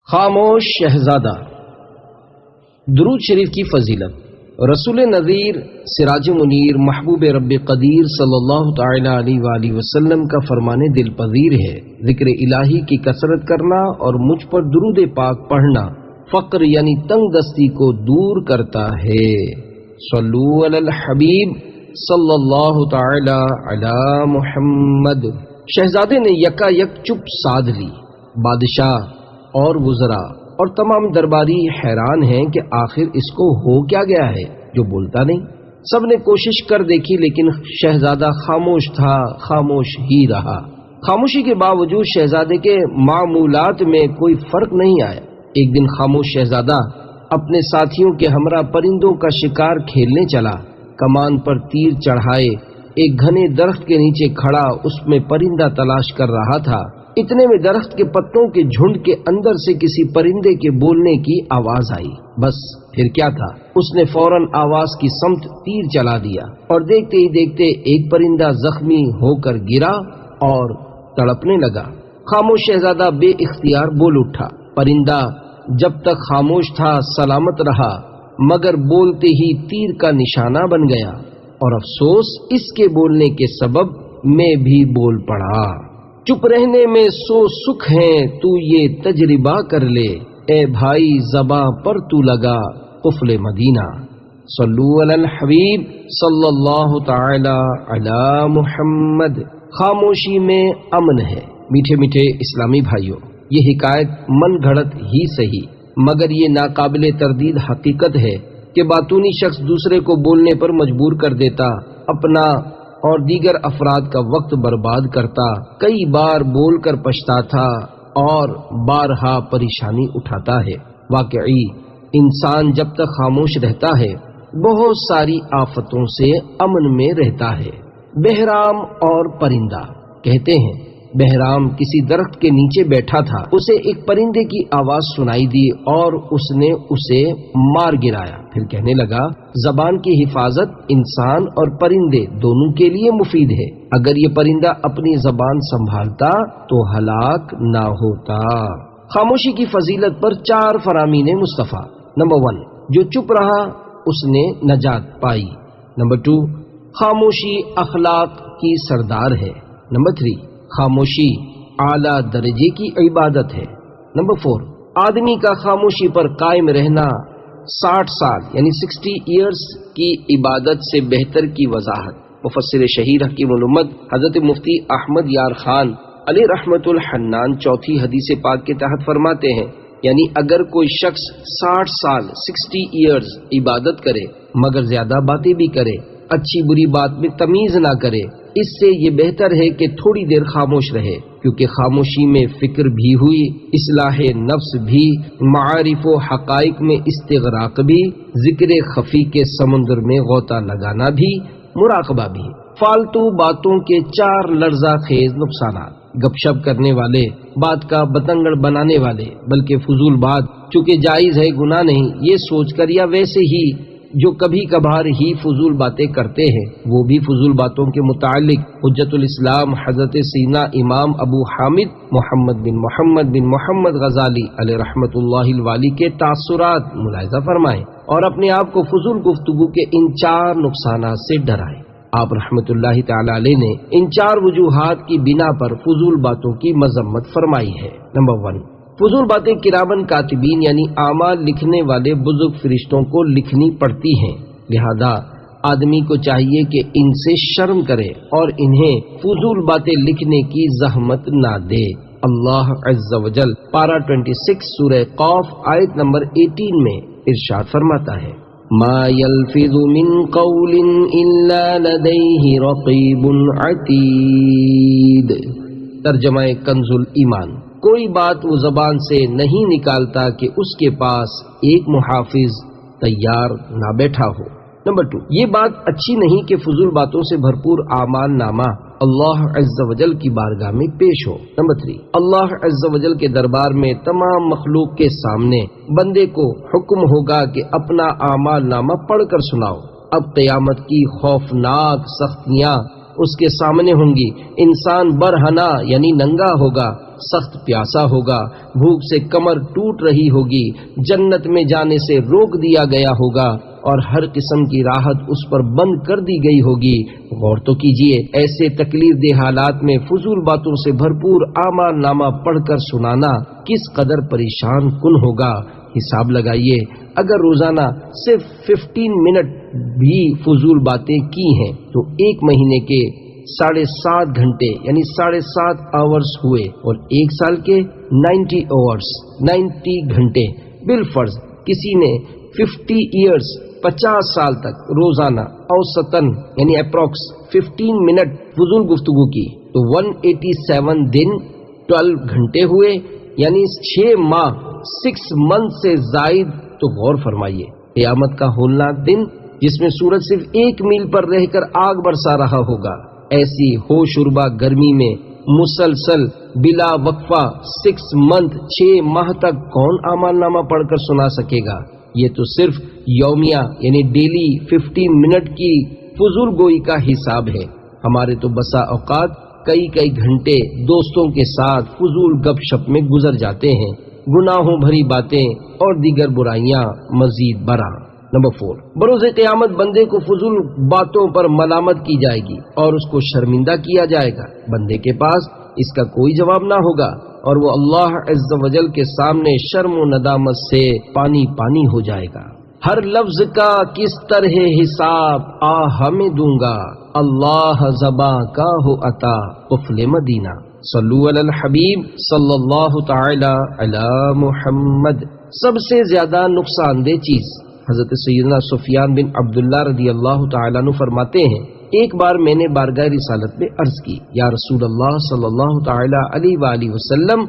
خاموش شہزادہ۔ درود شریف کی فضیلت۔ رسول نذیر، سراج منیر، محبوب رب قدیر صلی اللہ تعالی علیہ وآلہ وسلم کا فرمان دل پذیر ہے۔ ذکر الہی کی کثرت کرنا اور مجھ پر درود پاک پڑھنا فقر یعنی تنگ دستی کو دور کرتا ہے۔ صلو علی الحبیب صلی اللہ تعالی علی محمد۔ شہزادے نے یکا یک چپ سادھ لی۔ بادشاہ اور وزراء اور تمام درباری حیران ہیں کہ آخر اس کو ہو کیا گیا ہے جو بولتا نہیں۔ سب نے کوشش کر دیکھی لیکن شہزادہ خاموش تھا، خاموش ہی رہا۔ خاموشی کے باوجود شہزادے کے معمولات میں کوئی فرق نہیں آیا۔ ایک دن خاموش شہزادہ اپنے ساتھیوں کے ہمراہ پرندوں کا شکار کھیلنے چلا۔ کمان پر تیر چڑھائے ایک گھنے درخت کے نیچے کھڑا اس میں پرندہ تلاش کر رہا تھا۔ اتنے میں درخت کے پتوں کے جھنڈ کے اندر سے کسی پرندے کے بولنے کی آواز آئی۔ بس پھر کیا تھا، اس نے فوراً آواز کی سمت تیر چلا دیا اور دیکھتے ہی دیکھتے ایک پرندہ زخمی ہو کر گرا اور تڑپنے لگا۔ خاموش شہزادہ بے اختیار بول اٹھا۔ پرندہ جب تک خاموش تھا سلامت رہا، مگر بولتے ہی تیر کا نشانہ بن گیا، اور افسوس اس کے بولنے کے سبب میں بھی بول پڑا۔ چپ رہنے میں سو سکھ ہیں تو یہ تجربہ کر لے، اے بھائی زباں پر تو لگا قفل مدینہ۔ صلو علی الحبیب صلی اللہ تعالی علی محمد۔ خاموشی میں امن ہے۔ میٹھے میٹھے اسلامی بھائیوں، یہ حکایت من گھڑت ہی صحیح، مگر یہ ناقابل تردید حقیقت ہے کہ باتونی شخص دوسرے کو بولنے پر مجبور کر دیتا، اپنا اور دیگر افراد کا وقت برباد کرتا، کئی بار بول کر پچھتاتا اور بارہا پریشانی اٹھاتا ہے۔ واقعی انسان جب تک خاموش رہتا ہے بہت ساری آفتوں سے امن میں رہتا ہے۔ بہرام اور پرندہ۔ کہتے ہیں بہرام کسی درخت کے نیچے بیٹھا تھا، اسے ایک پرندے کی آواز سنائی دی اور اس نے اسے مار گرایا۔ پھر کہنے لگا، زبان کی حفاظت انسان اور پرندے دونوں کے لیے مفید ہے۔ اگر یہ پرندہ اپنی زبان سنبھالتا تو ہلاک نہ ہوتا۔ خاموشی کی فضیلت پر 4 فرامین مصطفیٰ۔ نمبر 1، جو چپ رہا اس نے نجات پائی۔ نمبر 2، خاموشی اخلاق کی سردار ہے۔ نمبر 3، خاموشی اعلیٰ درجے کی عبادت ہے۔ نمبر 4، آدمی کا خاموشی پر قائم رہنا 60 سال یعنی 60 ایئرز کی عبادت سے بہتر کی وضاحت۔ مفسر شہیر حکیم الامت حضرت مفتی احمد یار خان علیہ رحمت الحنان چوتھی حدیث پاک کے تحت فرماتے ہیں، یعنی اگر کوئی شخص 60 سال 60 ایئرز عبادت کرے مگر زیادہ باتیں بھی کرے، اچھی بری بات میں تمیز نہ کرے، اس سے یہ بہتر ہے کہ تھوڑی دیر خاموش رہے، کیونکہ خاموشی میں فکر بھی ہوئی، اصلاح نفس بھی، معارف و حقائق میں استغراق بھی، ذکر خفی کے سمندر میں غوطہ لگانا بھی، مراقبہ بھی۔ فالتو باتوں کے 4 لرزہ خیز نقصانات۔ گپ شپ کرنے والے، بات کا بتنگڑ بنانے والے، بلکہ فضول بات چونکہ جائز ہے گناہ نہیں یہ سوچ کر، یا ویسے ہی جو کبھی کبھار ہی فضول باتیں کرتے ہیں، وہ بھی فضول باتوں کے متعلق حجت الاسلام حضرت سیدنا امام ابو حامد محمد بن محمد غزالی علیہ رحمت اللہ الوالی کے تاثرات ملاحظہ فرمائیں اور اپنے آپ کو فضول گفتگو کے ان 4 نقصانات سے ڈرائیں۔ آپ رحمت اللہ تعالی علیہ نے ان 4 وجوہات کی بنا پر فضول باتوں کی مذمت فرمائی ہے۔ نمبر 1، فضول باتیں کرامن کاتبین یعنی اعمال لکھنے والے بزرگ فرشتوں کو لکھنی پڑتی ہیں، لہذا آدمی کو چاہیے کہ ان سے شرم کرے اور انہیں فضول باتیں لکھنے کی زحمت نہ دے۔ اللہ عز و جل پارہ 26 سورہ قاف آیت نمبر 18 میں ارشاد فرماتا ہے، ما یلفظ من قول الا لدیہ رقیب عتید۔ ترجمہ کنز الایمان، کوئی بات وہ زبان سے نہیں نکالتا کہ اس کے پاس ایک محافظ تیار نہ بیٹھا ہو۔ نمبر 2، یہ بات اچھی نہیں کہ فضول باتوں سے بھرپور اعمال نامہ اللہ عز و جل کی بارگاہ میں پیش ہو۔ نمبر 3، اللہ عز و جل کے دربار میں تمام مخلوق کے سامنے بندے کو حکم ہوگا کہ اپنا اعمال نامہ پڑھ کر سناؤ۔ اب قیامت کی خوفناک سختیاں اس کے سامنے ہوں گی، انسان برہنہ یعنی ننگا ہوگا سخت پیاسا ہوگا، بھوک سے کمر ٹوٹ رہی ہوگی، جنت میں جانے سے روک دیا گیا ہوگا اور ہر قسم کی راحت اس پر بند کر دی گئی ہوگی۔ غور تو کیجئے، ایسے تکلیف دہ حالات میں فضول باتوں سے بھرپور اعمال نامہ پڑھ کر سنانا کس قدر پریشان کن ہوگا۔ حساب لگائیے، اگر روزانہ صرف 15 منٹ بھی فضول باتیں کی ہیں تو ایک مہینے کے 7.5 گھنٹے یعنی 7.5 آورز ہوئے، اور ایک سال کے 90 آورز 90 گھنٹے۔ بالفرض کسی نے 50 ایئرز 50 سال تک روزانہ اوسطاً یعنی اپروکس 15 منٹ فضول گفتگو کی تو 187 دن 12 گھنٹے ہوئے، یعنی 6 ماہ 6 منتھ سے زائد۔ تو غور فرمائیے، قیامت کا ہولناک دن جس میں سورج صرف 1 میل پر رہ کر آگ برسا رہا ہوگا، ایسی ہو شربا گرمی میں مسلسل بلا وقفہ 6 منتھ 6 ماہ تک کون اعمال نامہ پڑھ کر سنا سکے گا؟ یہ تو صرف یومیہ یعنی ڈیلی 15 منٹ کی فضول گوئی کا حساب ہے۔ ہمارے تو بسا اوقات کئی گھنٹے دوستوں کے ساتھ فضول گپ شپ میں گزر جاتے ہیں، گناہوں بھری باتیں اور دیگر برائیاں مزید برآں۔ نمبر 4، بروز قیامت بندے کو فضول باتوں پر ملامت کی جائے گی اور اس کو شرمندہ کیا جائے گا۔ بندے کے پاس اس کا کوئی جواب نہ ہوگا اور وہ اللہ عز و جل کے سامنے شرم و ندامت سے پانی پانی ہو جائے گا۔ ہر لفظ کا کس طرح حساب ہمیں دوں گا، اللہ زباں کا ہو عطا قفل مدینہ۔ صلو علی الحبیب صلی اللہ تعالی علی محمد۔ سب سے زیادہ نقصان دہ چیز، حضرت سیدنا سفیان بن عبداللہ رضی اللہ تعالیٰ عنہ فرماتے ہیں، ایک بار میں نے بارگاہ رسالت میں عرض کی، یا رسول اللہ صلی اللہ تعالی علیہ وآلہ وسلم،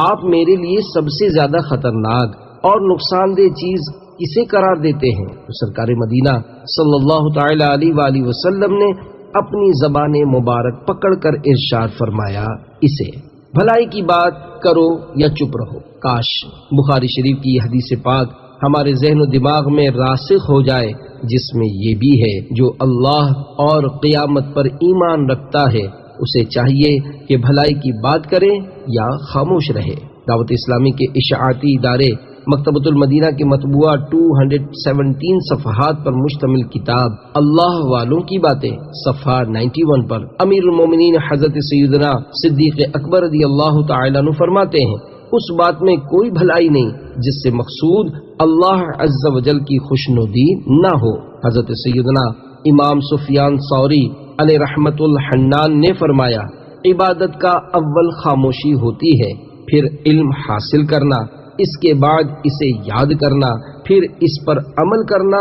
آپ میرے لیے سب سے زیادہ خطرناک اور نقصان دہ چیز کسے قرار دیتے ہیں؟ تو سرکار مدینہ صلی اللہ تعالی علیہ وآلہ وسلم نے اپنی زبان مبارک پکڑ کر ارشاد فرمایا، اسے بھلائی کی بات کرو یا چپ رہو۔ کاش بخاری شریف کی یہ حدیث پاک ہمارے ذہن و دماغ میں راسخ ہو جائے، جس میں یہ بھی ہے جو اللہ اور قیامت پر ایمان رکھتا ہے اسے چاہیے کہ بھلائی کی بات کرے یا خاموش رہے۔ دعوت اسلامی کے اشاعتی ادارے مکتبۃ المدینہ کے مطبوعہ 217 صفحات پر مشتمل کتاب اللہ والوں کی باتیں صفحہ 91 پر امیر المومنین حضرت سیدنا صدیق اکبر رضی اللہ تعالیٰ عنہ فرماتے ہیں، اس بات میں کوئی بھلائی نہیں جس سے مقصود اللہ عز و جل کی خوشنودی نہ ہو۔ حضرت سیدنا امام سفیان ثوری علیہ رحمت الحنان نے فرمایا، عبادت کا اول خاموشی ہوتی ہے، پھر علم حاصل کرنا، اس کے بعد اسے یاد کرنا، پھر اس پر عمل کرنا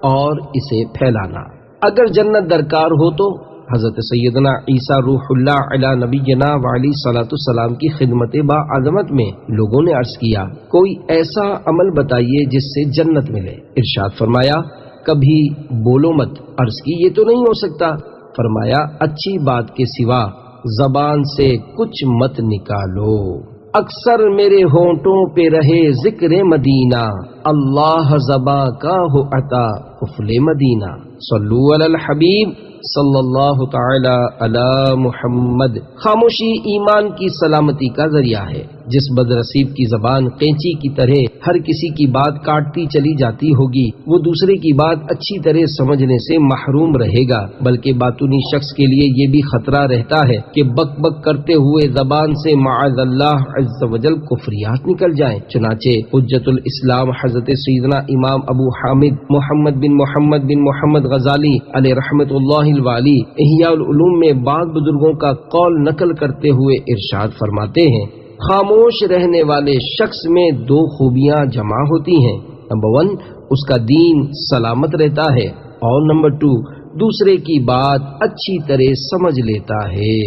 اور اسے پھیلانا۔ اگر جنت درکار ہو تو حضرت سیدنا عیسیٰ روح اللہ علی نبینا وعلی صلاۃ السلام کی خدمت با عظمت میں لوگوں نے عرض کیا، کوئی ایسا عمل بتائیے جس سے جنت ملے۔ ارشاد فرمایا، کبھی بولو مت۔ عرض کی، یہ تو نہیں ہو سکتا۔ فرمایا، اچھی بات کے سوا زبان سے کچھ مت نکالو۔ اکثر میرے ہونٹوں پہ رہے ذکر مدینہ، اللہ زباں کا ہو عطا قفل مدینہ۔ صلو علی الحبیب صلی اللہ تعالی علی محمد۔ خاموشی ایمان کی سلامتی کا ذریعہ ہے۔ جس بدنصیب کی زبان قینچی کی طرح ہر کسی کی بات کاٹتی چلی جاتی ہوگی، وہ دوسرے کی بات اچھی طرح سمجھنے سے محروم رہے گا، بلکہ باطنی شخص کے لیے یہ بھی خطرہ رہتا ہے کہ بک بک کرتے ہوئے زبان سے معاذ اللہ عز و جل کفریات نکل جائیں۔ چنانچہ حجت الاسلام حضرت سیدنا امام ابو حامد محمد بن محمد غزالی علیہ رحمت اللہ الوالی احیاء العلوم میں بعض بزرگوں کا قول نقل کرتے ہوئے ارشاد فرماتے ہیں، خاموش رہنے والے شخص میں 2 خوبیاں جمع ہوتی ہیں۔ نمبر 1، اس کا دین سلامت رہتا ہے، اور نمبر 2، دوسرے کی بات اچھی طرح سمجھ لیتا ہے۔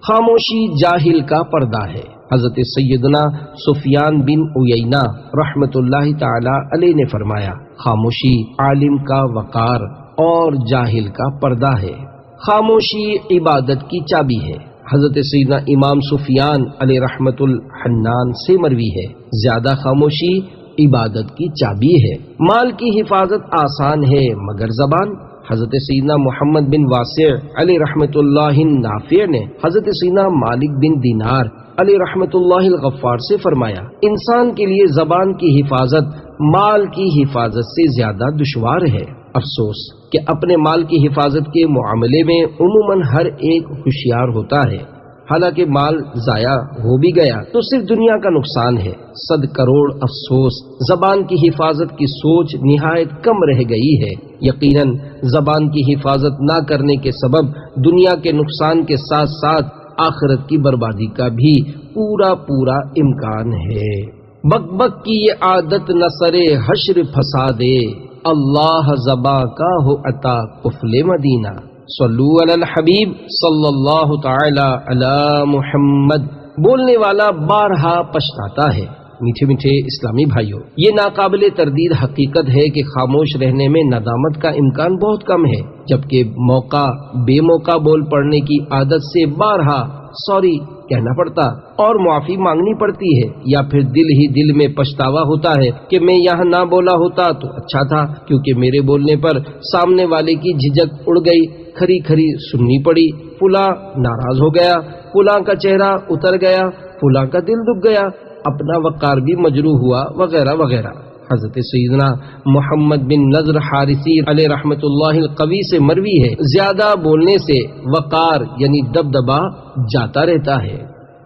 خاموشی جاہل کا پردہ ہے۔ حضرت سیدنا سفیان بن عیینہ رحمت اللہ تعالی علیہ نے فرمایا، خاموشی عالم کا وقار اور جاہل کا پردہ ہے۔ خاموشی عبادت کی چابی ہے۔ حضرت سیدنا امام سفیان علیہ رحمت الحنان سے مروی ہے، زیادہ خاموشی عبادت کی چابی ہے۔ مال کی حفاظت آسان ہے مگر زبان۔ حضرت سیدنا محمد بن واسع علیہ رحمت اللہ نافع نے حضرت سیدنا مالک بن دینار علیہ رحمت اللہ الغفار سے فرمایا، انسان کے لیے زبان کی حفاظت مال کی حفاظت سے زیادہ دشوار ہے۔ افسوس کہ اپنے مال کی حفاظت کے معاملے میں عموماً ہر ایک ہوشیار ہوتا ہے، حالانکہ مال ضائع ہو بھی گیا تو صرف دنیا کا نقصان ہے۔ 100 کروڑ افسوس زبان کی حفاظت کی سوچ نہایت کم رہ گئی ہے۔ یقیناً زبان کی حفاظت نہ کرنے کے سبب دنیا کے نقصان کے ساتھ ساتھ آخرت کی بربادی کا بھی پورا امکان ہے۔ بک بک کی یہ عادت نہ سرے حشر پھنسا دے، اللہ زباں کا ہو عطا قفل مدینہ۔ صلو علی الحبیب صلی اللہ تعالی علی محمد۔ بولنے والا بارہا پچھتاتا ہے۔ میٹھے میٹھے اسلامی بھائیوں، یہ ناقابل تردید حقیقت ہے کہ خاموش رہنے میں ندامت کا امکان بہت کم ہے، جبکہ بے موقع بول پڑنے کی عادت سے بارہا سوری کہنا پڑتا اور معافی مانگنی پڑتی ہے، یا پھر دل ہی دل میں پچھتاوا ہوتا ہے کہ میں یہاں نہ بولا ہوتا تو اچھا تھا، کیونکہ میرے بولنے پر سامنے والے کی جھجک اڑ گئی، کھری کھری سننی پڑی، فلاں ناراض ہو گیا، فلاں کا چہرہ اتر گیا، فلاں کا دل دکھ گیا، اپنا وقار بھی مجروح ہوا، وغیرہ وغیرہ۔ حضرت سیدنا محمد بن نضر حارثی علیہ رحمت اللہ القوی سے مروی ہے، زیادہ بولنے سے وقار یعنی دبدبا جاتا رہتا ہے۔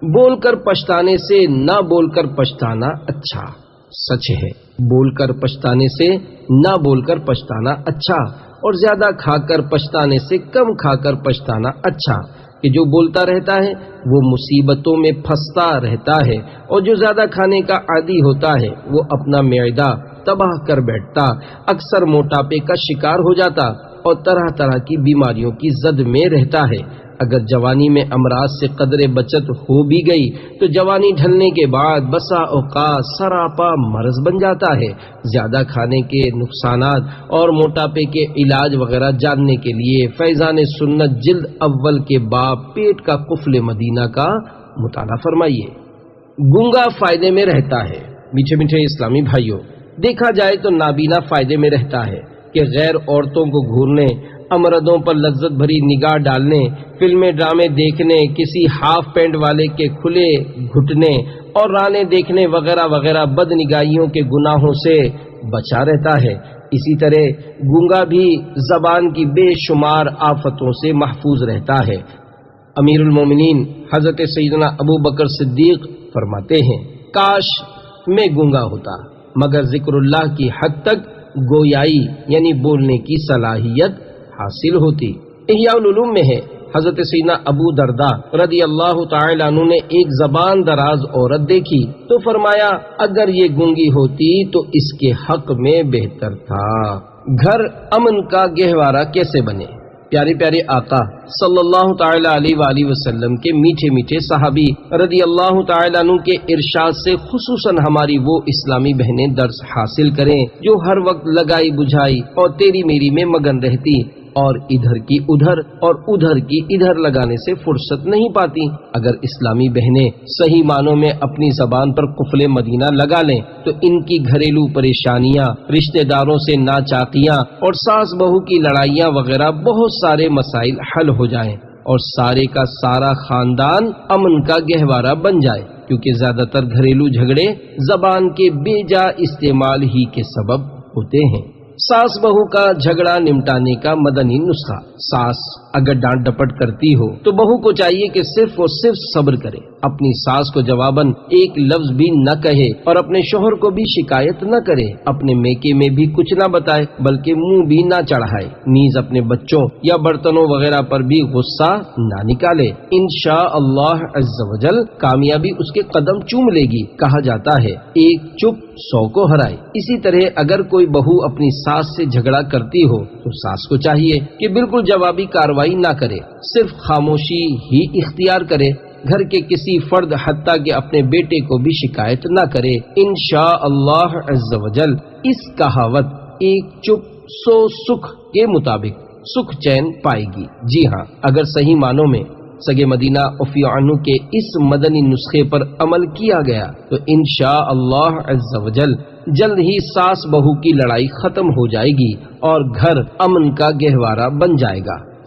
بول کر پچھتانے سے نہ بول کر پچھتانا اچھا۔ سچ ہے، بول کر پچھتانے سے نہ بول کر پچھتانا اچھا، اور زیادہ کھا کر پچھتانے سے کم کھا کر پچھتانا اچھا، کہ جو بولتا رہتا ہے وہ مصیبتوں میں پھنستا رہتا ہے، اور جو زیادہ کھانے کا عادی ہوتا ہے وہ اپنا معدہ تباہ کر بیٹھتا، اکثر موٹاپے کا شکار ہو جاتا اور طرح طرح کی بیماریوں کی زد میں رہتا ہے۔ اگر جوانی میں امراض سے قدر بچت ہو بھی گئی تو جوانی ڈھلنے کے بعد بسا اوقات سراپا مرض بن جاتا ہے۔ زیادہ کھانے کے نقصانات اور موٹاپے کے علاج وغیرہ جاننے کے لیے فیضان سنت جلد اول کے باب پیٹ کا قفل مدینہ کا مطالعہ فرمائیے۔ گونگا فائدے میں رہتا ہے۔ میٹھے میٹھے اسلامی بھائیوں، دیکھا جائے تو نابینا فائدے میں رہتا ہے کہ غیر عورتوں کو گھورنے، امردوں پر لذت بھری نگاہ ڈالنے، فلمیں ڈرامے دیکھنے، کسی ہاف پینٹ والے کے کھلے گھٹنے اور رانے دیکھنے وغیرہ وغیرہ بد نگاہیوں کے گناہوں سے بچا رہتا ہے۔ اسی طرح گونگا بھی زبان کی بے شمار آفتوں سے محفوظ رہتا ہے۔ امیر المومنین حضرت سیدنا ابو بکر صدیق فرماتے ہیں، کاش میں گونگا ہوتا مگر ذکر اللہ کی حد تک گویائی یعنی بولنے کی صلاحیت حاصل ہوتی۔ احیاء العلوم میں ہے، حضرت سیدنا ابو درداء رضی اللہ تعالی عنہ نے ایک زبان دراز عورت دیکھی تو فرمایا، اگر یہ گونگی ہوتی تو اس کے حق میں بہتر تھا۔ گھر امن کا گہوارہ کیسے بنے؟ پیارے پیارے آقا صلی اللہ تعالی علیہ وآلہ وسلم کے میٹھے میٹھے صحابی رضی اللہ تعالی عنہ کے ارشاد سے خصوصاً ہماری وہ اسلامی بہنیں درس حاصل کریں جو ہر وقت لگائی بجھائی اور تیری میری میں مگن رہتی اور ادھر کی ادھر اور ادھر کی ادھر لگانے سے فرصت نہیں پاتی۔ اگر اسلامی بہنیں صحیح معنوں میں اپنی زبان پر قفل مدینہ لگا لیں تو ان کی گھریلو پریشانیاں، رشتہ داروں سے ناچاکیاں اور ساس بہو کی لڑائیاں وغیرہ بہت سارے مسائل حل ہو جائیں اور سارے کا سارا خاندان امن کا گہوارہ بن جائے، کیونکہ زیادہ تر گھریلو جھگڑے زبان کے بے جا استعمال ہی کے سبب ہوتے ہیں۔ ساس بہو کا جھگڑا نمٹانے کا مدنی نسخہ۔ ساس اگر ڈانٹ ڈپٹ کرتی ہو تو بہو کو چاہیے کہ صرف اور صرف صبر کرے، اپنی ساس کو جواباً ایک لفظ بھی نہ کہے اور اپنے شوہر کو بھی شکایت نہ کرے، اپنے میکے میں بھی کچھ نہ بتائے بلکہ منہ بھی نہ چڑھائے، نیز اپنے بچوں یا برتنوں وغیرہ پر بھی غصہ نہ نکالے۔ انشاءاللہ عز و جل کامیابی اس کے قدم چوم لے گی۔ کہا جاتا ہے ایک چپ 100 کو ہرائے۔ اسی طرح اگر کوئی بہو اپنی ساس سے جھگڑا کرتی ہو تو ساس کو چاہیے کہ بالکل جوابی کارروائی نہ کرے، صرف خاموشی ہی اختیار کرے، گھر کے کسی فرد حتیٰ کہ اپنے بیٹے کو بھی شکایت نہ کرے۔ انشاءاللہ عز و جل اس کہاوت ایک چپ 100 سکھ کے مطابق سکھ چین پائے گی۔ جی ہاں، اگر صحیح معنوں میں سگے مدینہ عفی عنہ کے اس مدنی نسخے پر عمل کیا گیا تو انشاءاللہ عز و جل جلد ہی ساس بہو کی لڑائی ختم ہو جائے گی اور گھر امن کا گہوارہ بن جائے گا۔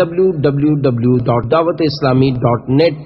www.dawatislami.net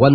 1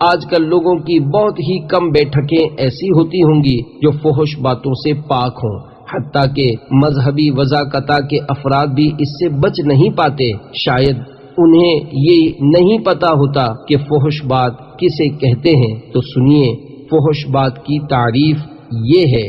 آج کل لوگوں کی بہت ہی کم بیٹھکیں ایسی ہوتی ہوں گی جو فحش باتوں سے پاک ہوں، حتیٰ کہ مذہبی وضاقتہ کے افراد بھی اس سے بچ نہیں پاتے۔ شاید انہیں یہ نہیں پتا ہوتا کہ فحش بات کسے کہتے ہیں، تو سنیے فحش بات کی تعریف یہ ہے،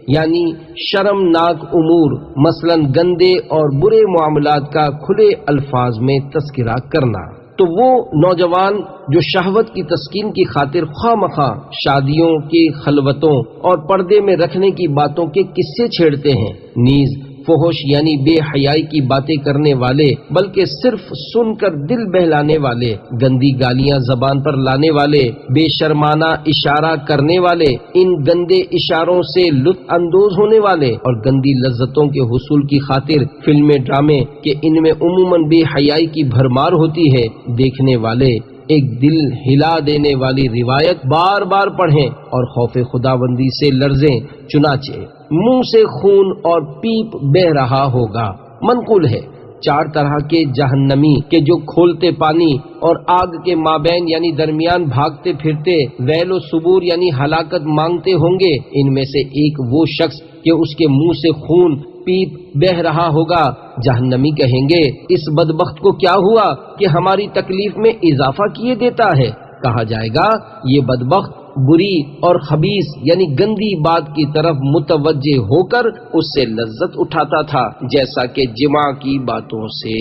یعنی شرمناک امور، مثلا گندے اور برے معاملات کا کھلے الفاظ میں تذکرہ کرنا۔ تو وہ نوجوان جو شہوت کی تسکین کی خاطر خواہ مخواہ شادیوں کی خلوتوں اور پردے میں رکھنے کی باتوں کے قصے چھیڑتے ہیں، نیز فحش یعنی بے حیائی کی باتیں کرنے والے، بلکہ صرف سن کر دل بہلانے والے، گندی گالیاں زبان پر لانے والے، بے شرمانہ اشارہ کرنے والے، ان گندے اشاروں سے لطف اندوز ہونے والے اور گندی لذتوں کے حصول کی خاطر فلمیں ڈرامے کہ ان میں عموماً بے حیائی کی بھرمار ہوتی ہے، دیکھنے والے ایک دل ہلا دینے والی روایت بار بار پڑھیں اور خوف خداوندی سے لرزیں، چنانچہ منہ سے خون اور پیپ بہ رہا ہوگا۔ منقول ہے 4 طرح کے جہنمی کہ جو کھولتے پانی اور آگ کے مابین یعنی درمیان بھاگتے پھرتے ویل و ثبور یعنی ہلاکت مانگتے ہوں گے، ان میں سے ایک وہ شخص کہ اس کے منہ سے خون پیپ بہ رہا ہوگا۔ جہنمی کہیں گے اس بدبخت کو کیا ہوا کہ ہماری تکلیف میں اضافہ کیے دیتا ہے؟ کہا جائے گا یہ بدبخت بری اور خبیث یعنی گندی بات کی طرف متوجہ ہو کر اس سے لذت اٹھاتا تھا، جیسا کہ جماع کی باتوں سے۔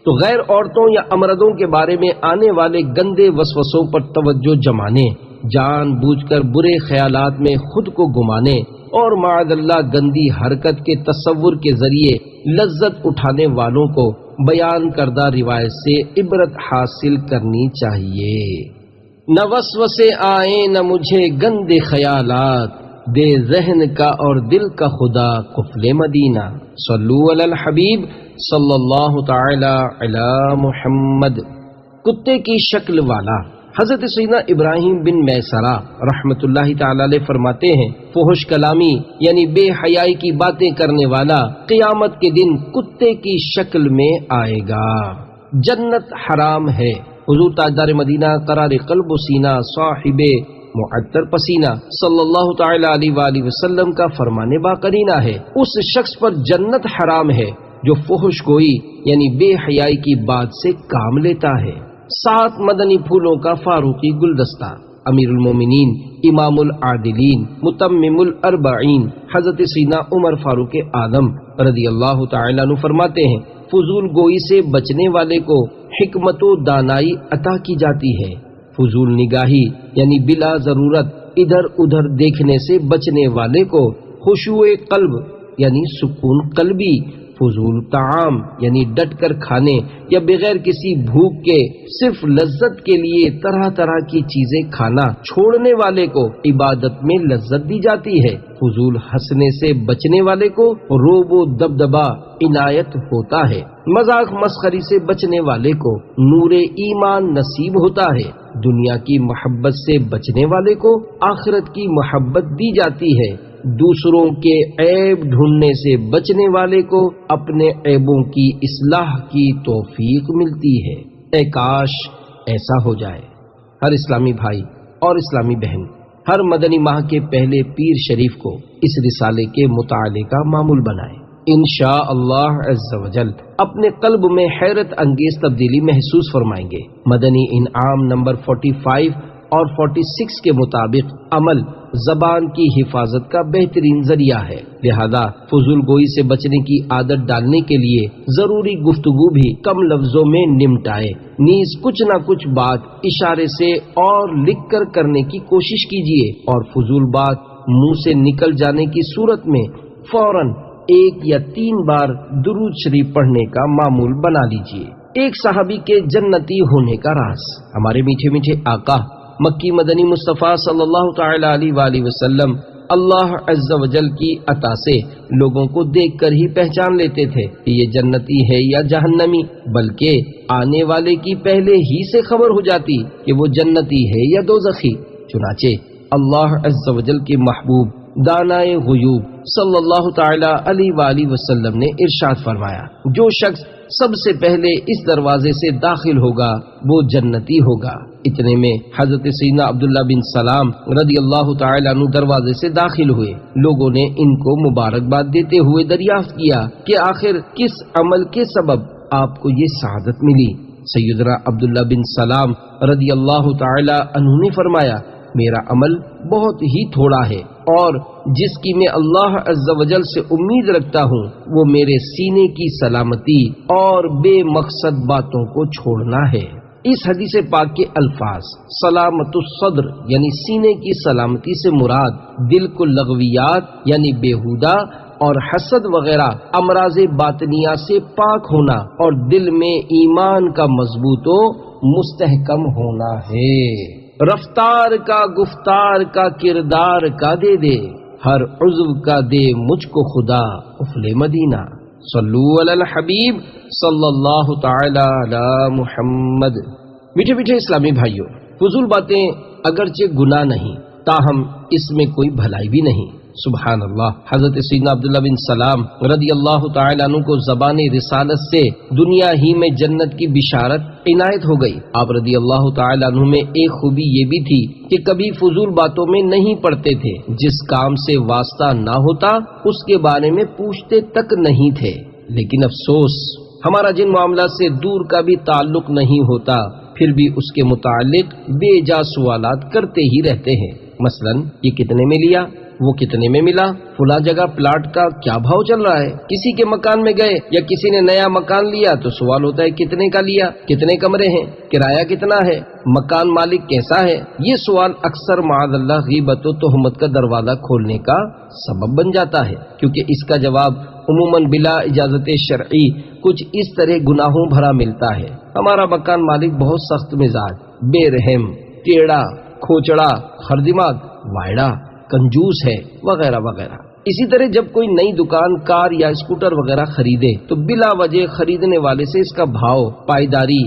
تو غیر عورتوں یا امردوں کے بارے میں آنے والے گندے وسوسوں پر توجہ جمانے، جان بوجھ کر برے خیالات میں خود کو گمانے اور معاذ اللہ گندی حرکت کے تصور کے ذریعے لذت اٹھانے والوں کو بیان کردہ روایت سے عبرت حاصل کرنی چاہیے۔ نہ وسوسے آئیں نہ مجھے گندے خیالات، دے ذہن کا اور دل کا خدا قفل مدینہ۔ صلو علی الحبیب صلی اللہ تعالی علی محمد۔ کتے کی شکل والا حضرت سیدنا ابراہیم بن میسرہ رحمت اللہ تعالی علیہ فرماتے ہیں، فحش کلامی یعنی بے حیائی کی باتیں کرنے والا قیامت کے دن کتے کی شکل میں آئے گا۔ جنت حرام ہے۔ حضور تاجدار مدینہ قرار قلب و سینہ صاحب معطر پسینہ صلی اللہ تعالی علیہ وآلہ وسلم کا فرمان باقرینہ ہے، اس شخص پر جنت حرام ہے جو فحش گوئی یعنی بے حیائی کی بات سے کام لیتا ہے۔ 7 مدنی پھولوں کا فاروقی گلدستہ۔ امیر المومنین امام العادلین متمم الاربعین حضرت سیدنا عمر فاروق اعظم رضی اللہ تعالیٰ عنہ فرماتے ہیں، فضول گوئی سے بچنے والے کو حکمت و دانائی عطا کی جاتی ہے۔ فضول نگاہی یعنی بلا ضرورت ادھر ادھر دیکھنے سے بچنے والے کو خشوع قلب یعنی سکون قلبی، فضول طعام یعنی ڈٹ کر کھانے یا بغیر کسی بھوک کے صرف لذت کے لیے طرح طرح کی چیزیں کھانا چھوڑنے والے کو عبادت میں لذت دی جاتی ہے۔ فضول ہنسنے سے بچنے والے کو روب و دبدبا عنایت ہوتا ہے۔ مذاق مسخری سے بچنے والے کو نور ایمان نصیب ہوتا ہے۔ دنیا کی محبت سے بچنے والے کو آخرت کی محبت دی جاتی ہے۔ دوسروں کے عیب ڈھونڈنے سے بچنے والے کو اپنے عیبوں کی اصلاح کی توفیق ملتی ہے۔ اے کاش ایسا ہو جائے۔ ہر اسلامی بھائی اور اسلامی بہن ہر مدنی ماہ کے پہلے پیر شریف کو اس رسالے کے مطالعے کا معمول بنائیں۔ انشاءاللہ عز و جل اپنے قلب میں حیرت انگیز تبدیلی محسوس فرمائیں گے۔ مدنی انعام نمبر 45 اور 46 کے مطابق عمل زبان کی حفاظت کا بہترین ذریعہ ہے، لہذا فضول گوئی سے بچنے کی عادت ڈالنے کے لیے ضروری گفتگو بھی کم لفظوں میں نمٹائے، نیز کچھ نہ کچھ بات اشارے سے اور لکھ کر کرنے کی کوشش کیجیے، اور فضول بات منہ سے نکل جانے کی صورت میں فوراً 1 یا 3 بار درود شریف پڑھنے کا معمول بنا لیجیے۔ ایک صحابی کے جنتی ہونے کا راز۔ ہمارے میٹھے میٹھے آقا مکی مدنی مصطفیٰ صلی اللہ تعالی علیہ وآلہ وسلم اللہ عز و جل کی عطا سے لوگوں کو دیکھ کر ہی پہچان لیتے تھے کہ یہ جنتی ہے یا جہنمی، بلکہ آنے والے کی پہلے ہی سے خبر ہو جاتی کہ وہ جنتی ہے یا دوزخی۔ چنانچہ اللہ عز و جل کے محبوب دانائے غیوب صلی اللہ تعالی علیہ وآلہ وسلم نے ارشاد فرمایا، جو شخص سب سے پہلے اس دروازے سے داخل ہوگا وہ جنتی ہوگا۔ اتنے میں حضرت سیدنا عبداللہ بن سلام رضی اللہ تعالیٰ عنہ دروازے سے داخل ہوئے۔ لوگوں نے ان کو مبارکباد دیتے ہوئے دریافت کیا کہ آخر کس عمل کے سبب آپ کو یہ سعادت ملی؟ سیدنا عبداللہ بن سلام رضی اللہ تعالیٰ عنہ نے فرمایا، میرا عمل بہت ہی تھوڑا ہے اور جس کی میں اللہ عز و جل سے امید رکھتا ہوں وہ میرے سینے کی سلامتی اور بے مقصد باتوں کو چھوڑنا ہے۔ اس حدیث پاک کے الفاظ سلامت الصدر یعنی سینے کی سلامتی سے مراد دل کو لغویات یعنی بیہودہ اور حسد وغیرہ امراض باطنیہ سے پاک ہونا اور دل میں ایمان کا مضبوط و مستحکم ہونا ہے۔ رفتار کا گفتار کا کردار کا دے دے، ہر عضو کا دے مجھ کو خدا افل مدینہ۔ صلو علی الحبیب صلی اللہ تعالی علی محمد۔ میٹھے میٹھے اسلامی بھائیوں، فضول باتیں اگرچہ گناہ نہیں تاہم اس میں کوئی بھلائی بھی نہیں۔ سبحان اللہ۔ حضرت سیدنا عبداللہ بن سلام رضی اللہ تعالیٰ عنہ کو زبان رسالت سے دنیا ہی میں جنت کی بشارت عنایت ہو گئی۔ آپ رضی اللہ تعالیٰ عنہ میں ایک خوبی یہ بھی تھی کہ کبھی فضول باتوں میں نہیں پڑتے تھے، جس کام سے واسطہ نہ ہوتا اس کے بارے میں پوچھتے تک نہیں تھے۔ لیکن افسوس، ہمارا جن معاملات سے دور کا بھی تعلق نہیں ہوتا پھر بھی اس کے متعلق بے جا سوالات کرتے ہی رہتے ہیں۔ مثلا یہ کتنے میں لیا، وہ کتنے میں ملا، فلاں جگہ پلاٹ کا کیا بھاؤ چل رہا ہے۔ کسی کے مکان میں گئے یا کسی نے نیا مکان لیا تو سوال ہوتا ہے کتنے کا لیا، کتنے کمرے ہیں، کرایہ کتنا ہے، مکان مالک کیسا ہے۔ یہ سوال اکثر معاذ اللہ غیبت و تہمت کا دروازہ کھولنے کا سبب بن جاتا ہے، کیونکہ اس کا جواب عموماً بلا اجازت شرعی کچھ اس طرح گناہوں بھرا ملتا ہے۔ ہمارا مکان مالک بہت سخت مزاج، بے رحم، ٹیڑھا، کھوچڑا، خردماغ، وائڑا، کنجوس ہے، وغیرہ وغیرہ۔ اسی طرح جب کوئی نئی دکان، کار یا اسکوٹر وغیرہ خریدے تو بلا وجہ خریدنے والے سے اس کا بھاؤ، پائیداری،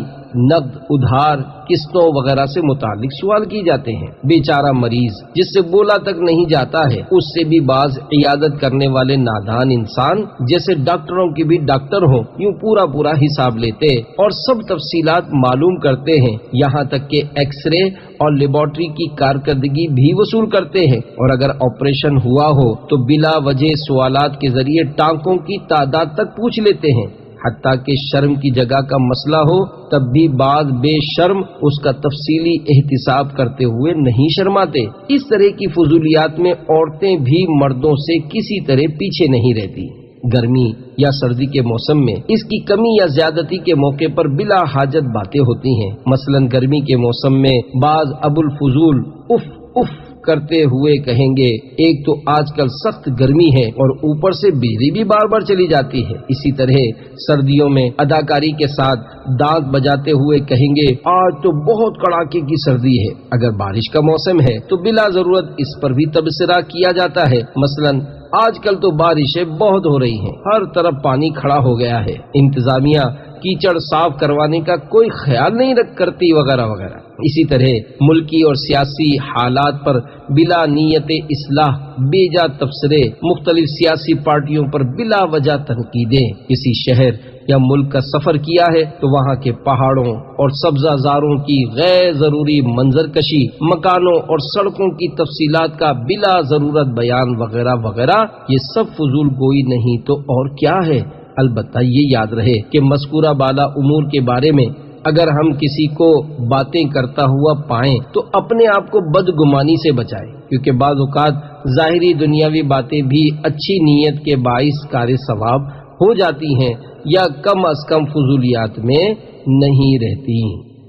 نقد، ادھار، قسطوں وغیرہ سے متعلق سوال کی جاتے ہیں۔ بیچارہ مریض جس سے بولا تک نہیں جاتا ہے، اس سے بھی بعض عیادت کرنے والے نادان انسان جیسے ڈاکٹروں کی بھی ڈاکٹر ہوں یوں پورا حساب لیتے اور سب تفصیلات معلوم کرتے ہیں، یہاں تک کہ ایکس رے اور لیبارٹری کی کارکردگی بھی وصول کرتے ہیں، اور اگر آپریشن ہوا ہو تو بلا وجہ سوالات کے ذریعے ٹانکوں کی تعداد تک پوچھ لیتے ہیں۔ حتیٰ کہ شرم کی جگہ کا مسئلہ ہو تب بھی بعض بے شرم اس کا تفصیلی احتساب کرتے ہوئے نہیں شرماتے۔ اس طرح کی فضولیات میں عورتیں بھی مردوں سے کسی طرح پیچھے نہیں رہتی۔ گرمی یا سردی کے موسم میں اس کی کمی یا زیادتی کے موقع پر بلا حاجت باتیں ہوتی ہیں۔ مثلا گرمی کے موسم میں بعض ابو الفضول اف اف کرتے ہوئے کہیں گے، ایک تو آج کل سخت گرمی ہے اور اوپر سے بجلی بھی بار بار چلی جاتی ہے۔ اسی طرح سردیوں میں اداکاری کے ساتھ دانت بجاتے ہوئے کہیں گے، آج تو بہت کڑاکے کی سردی ہے۔ اگر بارش کا موسم ہے تو بلا ضرورت اس پر بھی تبصرہ کیا جاتا ہے۔ مثلا آج کل تو بارشیں بہت ہو رہی ہیں، ہر طرف پانی کھڑا ہو گیا ہے، انتظامیہ کیچڑ صاف کروانے کا کوئی خیال نہیں کرتی، وغیرہ وغیرہ۔ اسی طرح ملکی اور سیاسی حالات پر بلا نیت اصلاح بے جا تبصرے، مختلف سیاسی پارٹیوں پر بلا وجہ تنقیدیں۔ کسی شہر یا ملک کا سفر کیا ہے تو وہاں کے پہاڑوں اور سبزہ زاروں کی غیر ضروری منظر کشی، مکانوں اور سڑکوں کی تفصیلات کا بلا ضرورت بیان وغیرہ وغیرہ، یہ سب فضول گوئی نہیں تو اور کیا ہے۔ البتہ یہ یاد رہے کہ مذکورہ بالا امور کے بارے میں اگر ہم کسی کو باتیں کرتا ہوا پائیں تو اپنے آپ کو بدگمانی سے بچائیں، کیونکہ بعض اوقات ظاہری دنیاوی باتیں بھی اچھی نیت کے باعث کار ثواب ہو جاتی ہیں یا کم از کم فضولیات میں نہیں رہتی۔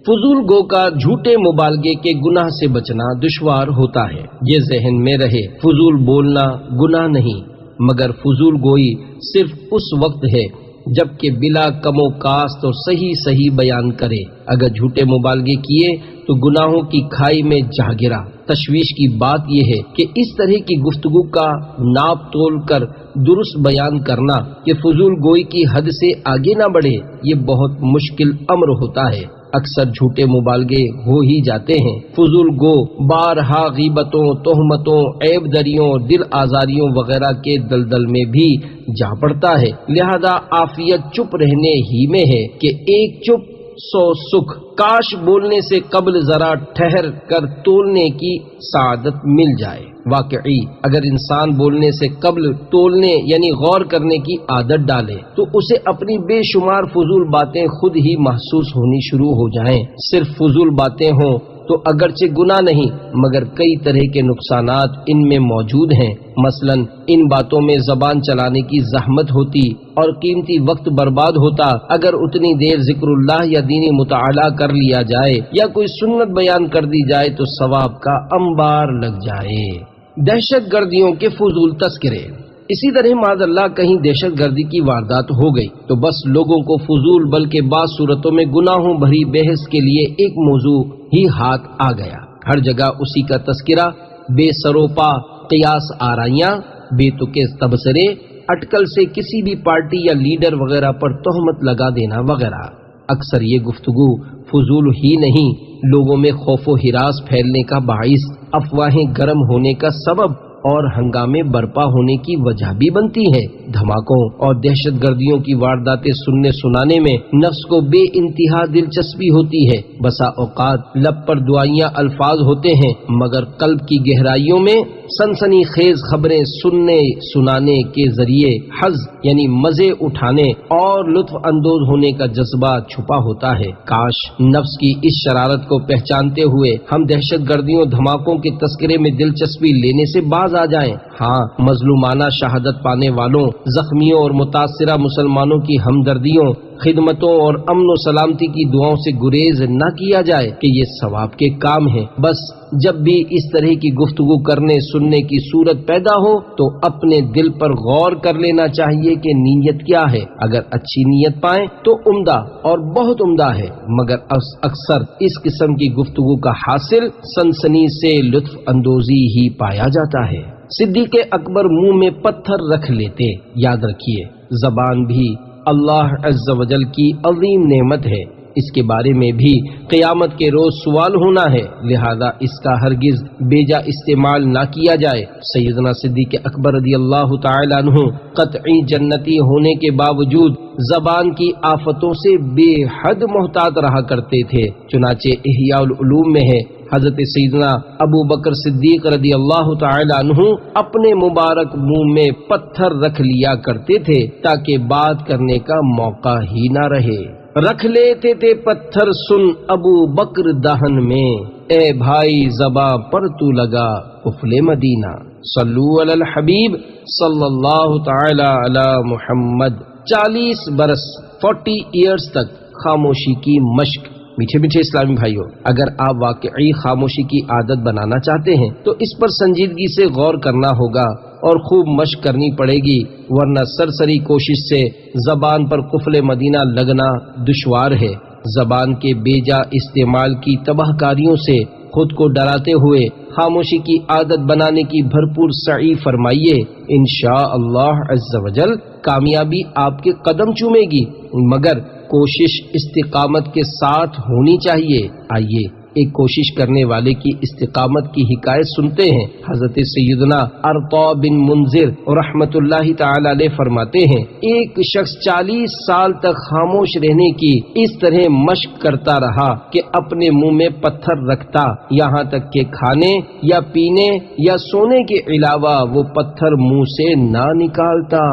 فضول گو کا جھوٹے مبالغے کے گناہ سے بچنا دشوار ہوتا ہے۔ یہ ذہن میں رہے، فضول بولنا گناہ نہیں، مگر فضول گوئی صرف اس وقت ہے جبکہ بلا کم و کاست اور صحیح بیان کرے۔ اگر جھوٹے مبالغے کیے تو گناہوں کی کھائی میں جا گرا۔ تشویش کی بات یہ ہے کہ اس طرح کی گفتگو کا ناپ تول کر درست بیان کرنا کہ فضول گوئی کی حد سے آگے نہ بڑھے، یہ بہت مشکل امر ہوتا ہے۔ اکثر جھوٹے مبالغے ہو ہی جاتے ہیں۔ فضول گو بارہا غیبتوں، تہمتوں، عیب دریوں، دل آزاریوں وغیرہ کے دلدل میں بھی جا پڑتا ہے، لہذا عافیت چپ رہنے ہی میں ہے کہ ایک چپ سو سکھ، کاش بولنے سے قبل ذرا ٹھہر کر تولنے کی سعادت مل جائے۔ واقعی اگر انسان بولنے سے قبل تولنے یعنی غور کرنے کی عادت ڈالے تو اسے اپنی بے شمار فضول باتیں خود ہی محسوس ہونی شروع ہو جائیں۔ صرف فضول باتیں ہوں تو اگرچہ گناہ نہیں، مگر کئی طرح کے نقصانات ان میں موجود ہیں۔ مثلا ان باتوں میں زبان چلانے کی زحمت ہوتی اور قیمتی وقت برباد ہوتا۔ اگر اتنی دیر ذکر اللہ یا دینی مطالعہ کر لیا جائے یا کوئی سنت بیان کر دی جائے تو ثواب کا انبار لگ جائے۔ دہشت گردیوں کے فضول تذکرے۔ اسی طرح معاذ اللہ کہیں دہشت گردی کی واردات ہو گئی تو بس لوگوں کو فضول بلکہ بعض صورتوں میں گناہوں بھری بحث کے لیے ایک موضوع ہی ہاتھ آ گیا۔ ہر جگہ اسی کا تذکرہ، بے سروپا قیاس آرائیاں، بے تکے تبصرے، اٹکل سے کسی بھی پارٹی یا لیڈر وغیرہ پر تہمت لگا دینا وغیرہ۔ اکثر یہ گفتگو فضول ہی نہیں، لوگوں میں خوف و ہراس پھیلنے کا باعث، افواہیں گرم ہونے کا سبب اور ہنگامے برپا ہونے کی وجہ بھی بنتی ہے۔ دھماکوں اور دہشت گردیوں کی وارداتیں سننے سنانے میں نفس کو بے انتہا دلچسپی ہوتی ہے۔ بسا اوقات لب پر دعائیاں الفاظ ہوتے ہیں مگر قلب کی گہرائیوں میں سنسنی خیز خبریں سننے سنانے کے ذریعے حظ یعنی مزے اٹھانے اور لطف اندوز ہونے کا جذبہ چھپا ہوتا ہے۔ کاش نفس کی اس شرارت کو پہچانتے ہوئے ہم دہشت گردیوں دھماکوں کے تذکرے میں دلچسپی لینے سے باز آ جائیں۔ ہاں، مظلومانہ شہادت پانے والوں، زخمیوں اور متاثرہ مسلمانوں کی ہمدردیوں، خدمتوں اور امن و سلامتی کی دعاؤں سے گریز نہ کیا جائے کہ یہ ثواب کے کام ہیں۔ بس جب بھی اس طرح کی گفتگو کرنے سننے کی صورت پیدا ہو تو اپنے دل پر غور کر لینا چاہیے کہ نیت کیا ہے۔ اگر اچھی نیت پائیں تو عمدہ اور بہت عمدہ ہے، مگر اکثر اس قسم کی گفتگو کا حاصل سنسنی سے لطف اندوزی ہی پایا جاتا ہے۔ صدیق اکبر منہ میں پتھر رکھ لیتے۔ یاد رکھیے، زبان بھی اللہ عز و جل کی عظیم نعمت ہے، اس کے بارے میں بھی قیامت کے روز سوال ہونا ہے، لہذا اس کا ہرگز بیجا استعمال نہ کیا جائے۔ سیدنا صدیق اکبر رضی اللہ تعالی عنہ قطعی جنتی ہونے کے باوجود زبان کی آفتوں سے بے حد محتاط رہا کرتے تھے۔ چنانچہ احیاء العلوم میں ہے، حضرت سیدنا ابو بکر صدیق رضی اللہ تعالی عنہ اپنے مبارک منہ میں پتھر رکھ لیا کرتے تھے تاکہ بات کرنے کا موقع ہی نہ رہے۔ رکھ لیتے تھے پتھر سن ابو بکر دہن میں، اے بھائی زباں پر تو لگا قفل مدینہ۔ صلو علی الحبیب صلی اللہ تعالی علی محمد۔ 40 برس 40 ایئرز تک خاموشی کی مشق۔ میٹھے میٹھے اسلامی بھائیوں، اگر آپ واقعی خاموشی کی عادت بنانا چاہتے ہیں تو اس پر سنجیدگی سے غور کرنا ہوگا اور خوب مشق کرنی پڑے گی، ورنہ سرسری کوشش سے زبان پر قفل مدینہ لگنا دشوار ہے۔ زبان کے بیجا استعمال کی تباہ کاریوں سے خود کو ڈراتے ہوئے خاموشی کی عادت بنانے کی بھرپور سعی فرمائیے۔ انشاءاللہ عز و جل کامیابی آپ کے قدم چومے گی، مگر کوشش استقامت کے ساتھ ہونی چاہیے۔ آئیے ایک کوشش کرنے والے کی استقامت کی حکایت سنتے ہیں۔ حضرت سیدنا ارطا بن منذر رحمت اللہ تعالی علیہ فرماتے ہیں، ایک شخص 40 سال تک خاموش رہنے کی اس طرح مشق کرتا رہا کہ اپنے منہ میں پتھر رکھتا، یہاں تک کہ کھانے یا پینے یا سونے کے علاوہ وہ پتھر منہ سے نہ نکالتا۔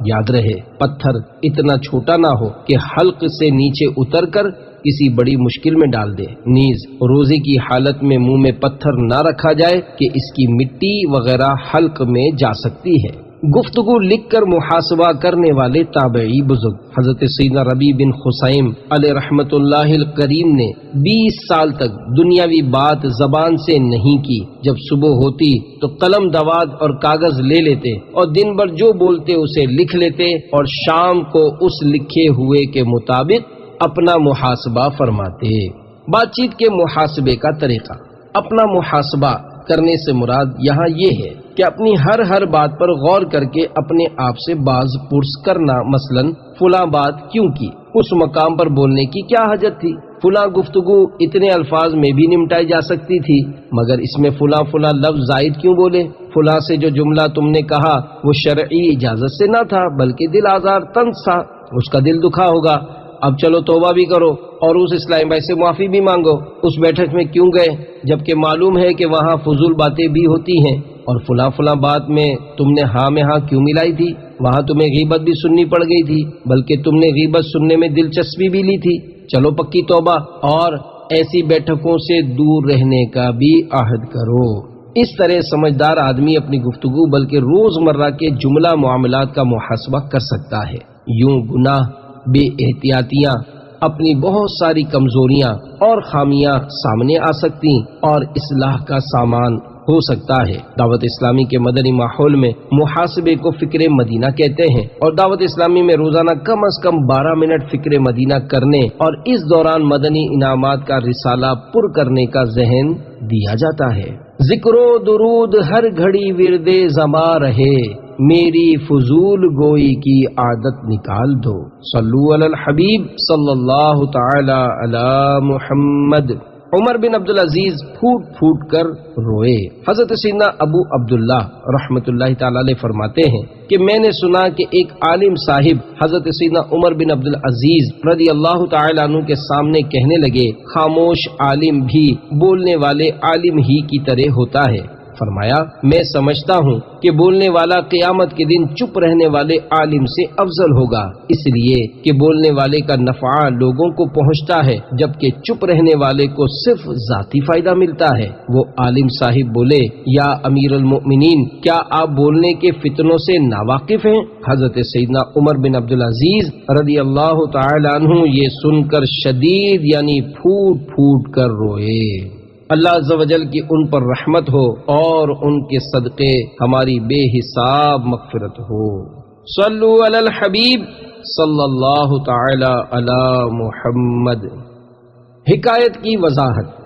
یاد رہے، پتھر اتنا چھوٹا نہ ہو کہ حلق سے نیچے اتر کر کسی بڑی مشکل میں ڈال دے، نیز روزے کی حالت میں منہ میں پتھر نہ رکھا جائے کہ اس کی مٹی وغیرہ حلق میں جا سکتی ہے۔ گفتگو لکھ کر محاسبہ کرنے والے تابعی بزرگ حضرت سیدنا ربیع بن خثیم علیہ رحمت اللہ الکریم نے 20 سال تک دنیاوی بات زبان سے نہیں کی۔ جب صبح ہوتی تو قلم دوات اور کاغذ لے لیتے اور دن بھر جو بولتے اسے لکھ لیتے اور شام کو اس لکھے ہوئے کے مطابق اپنا محاسبہ فرماتے۔ بات چیت کے محاسبے کا طریقہ۔ اپنا محاسبہ کرنے سے مراد یہاں یہ ہے کہ اپنی ہر بات پر غور کر کے اپنے آپ سے باز پرس کرنا، مثلا فلاں بات کیوں کی، اس مقام پر بولنے کی کیا حاجت تھی، فلاں گفتگو اتنے الفاظ میں بھی نمٹائی جا سکتی تھی، مگر اس میں فلاں فلاں لفظ زائد کیوں بولے؟ فلاں سے جو جملہ تم نے کہا وہ شرعی اجازت سے نہ تھا بلکہ دل آزار طنز تھا، اس کا دل دکھا ہوگا۔ اب چلو توبہ بھی کرو اور اس اسلامی بھائی سے معافی بھی مانگو۔ اس بیٹھک میں کیوں گئے جبکہ معلوم ہے کہ وہاں فضول باتیں بھی ہوتی ہیں؟ اور فلاں فلاں بات میں تم نے ہاں میں ہاں کیوں ملائی تھی؟ وہاں تمہیں غیبت بھی سننی پڑ گئی تھی، بلکہ تم نے غیبت سننے میں دلچسپی بھی لی تھی۔ چلو پکی توبہ اور ایسی بیٹھکوں سے دور رہنے کا بھی عہد کرو۔ اس طرح سمجھدار آدمی اپنی گفتگو بلکہ روزمرہ کے جملہ معاملات کا محاسبہ کر سکتا ہے۔ یوں گناہ، بے احتیاطیاں، اپنی بہت ساری کمزوریاں اور خامیاں سامنے آ سکتی اور اصلاح کا سامان ہو سکتا ہے۔ دعوت اسلامی کے مدنی ماحول میں محاسبے کو فکر مدینہ کہتے ہیں، اور دعوت اسلامی میں روزانہ کم از کم 12 منٹ فکر مدینہ کرنے اور اس دوران مدنی انعامات کا رسالہ پر کرنے کا ذہن دیا جاتا ہے۔ ذکر و درود ہر گھڑی ورد زماں رہے، میری فضول گوئی کی عادت نکال دو۔ صلو علی الحبیب صلی اللہ تعالی علی محمد۔ عمر بن عبدالعزیز پھوٹ پھوٹ کر روئے۔ حضرت سیدنا ابو عبداللہ رحمۃ اللہ تعالی علیہ فرماتے ہیں کہ میں نے سنا کہ ایک عالم صاحب حضرت سیدنا عمر بن عبدالعزیز رضی اللہ تعالی عنہ کے سامنے کہنے لگے، خاموش عالم بھی بولنے والے عالم ہی کی طرح ہوتا ہے۔ فرمایا، میں سمجھتا ہوں کہ بولنے والا قیامت کے دن چپ رہنے والے عالم سے افضل ہوگا، اس لیے کہ بولنے والے کا نفع لوگوں کو پہنچتا ہے جبکہ چپ رہنے والے کو صرف ذاتی فائدہ ملتا ہے۔ وہ عالم صاحب بولے، یا امیر المؤمنین، کیا آپ بولنے کے فتنوں سے ناواقف ہیں؟ حضرت سیدنا عمر بن عبدالعزیز رضی اللہ تعالی عنہ یہ سن کر شدید یعنی پھوٹ پھوٹ کر روئے۔ اللہ عز و جل کی ان پر رحمت ہو اور ان کے صدقے ہماری بے حساب مغفرت ہو۔ صلو علی الحبیب صلی اللہ تعالی علی محمد۔ حکایت کی وضاحت۔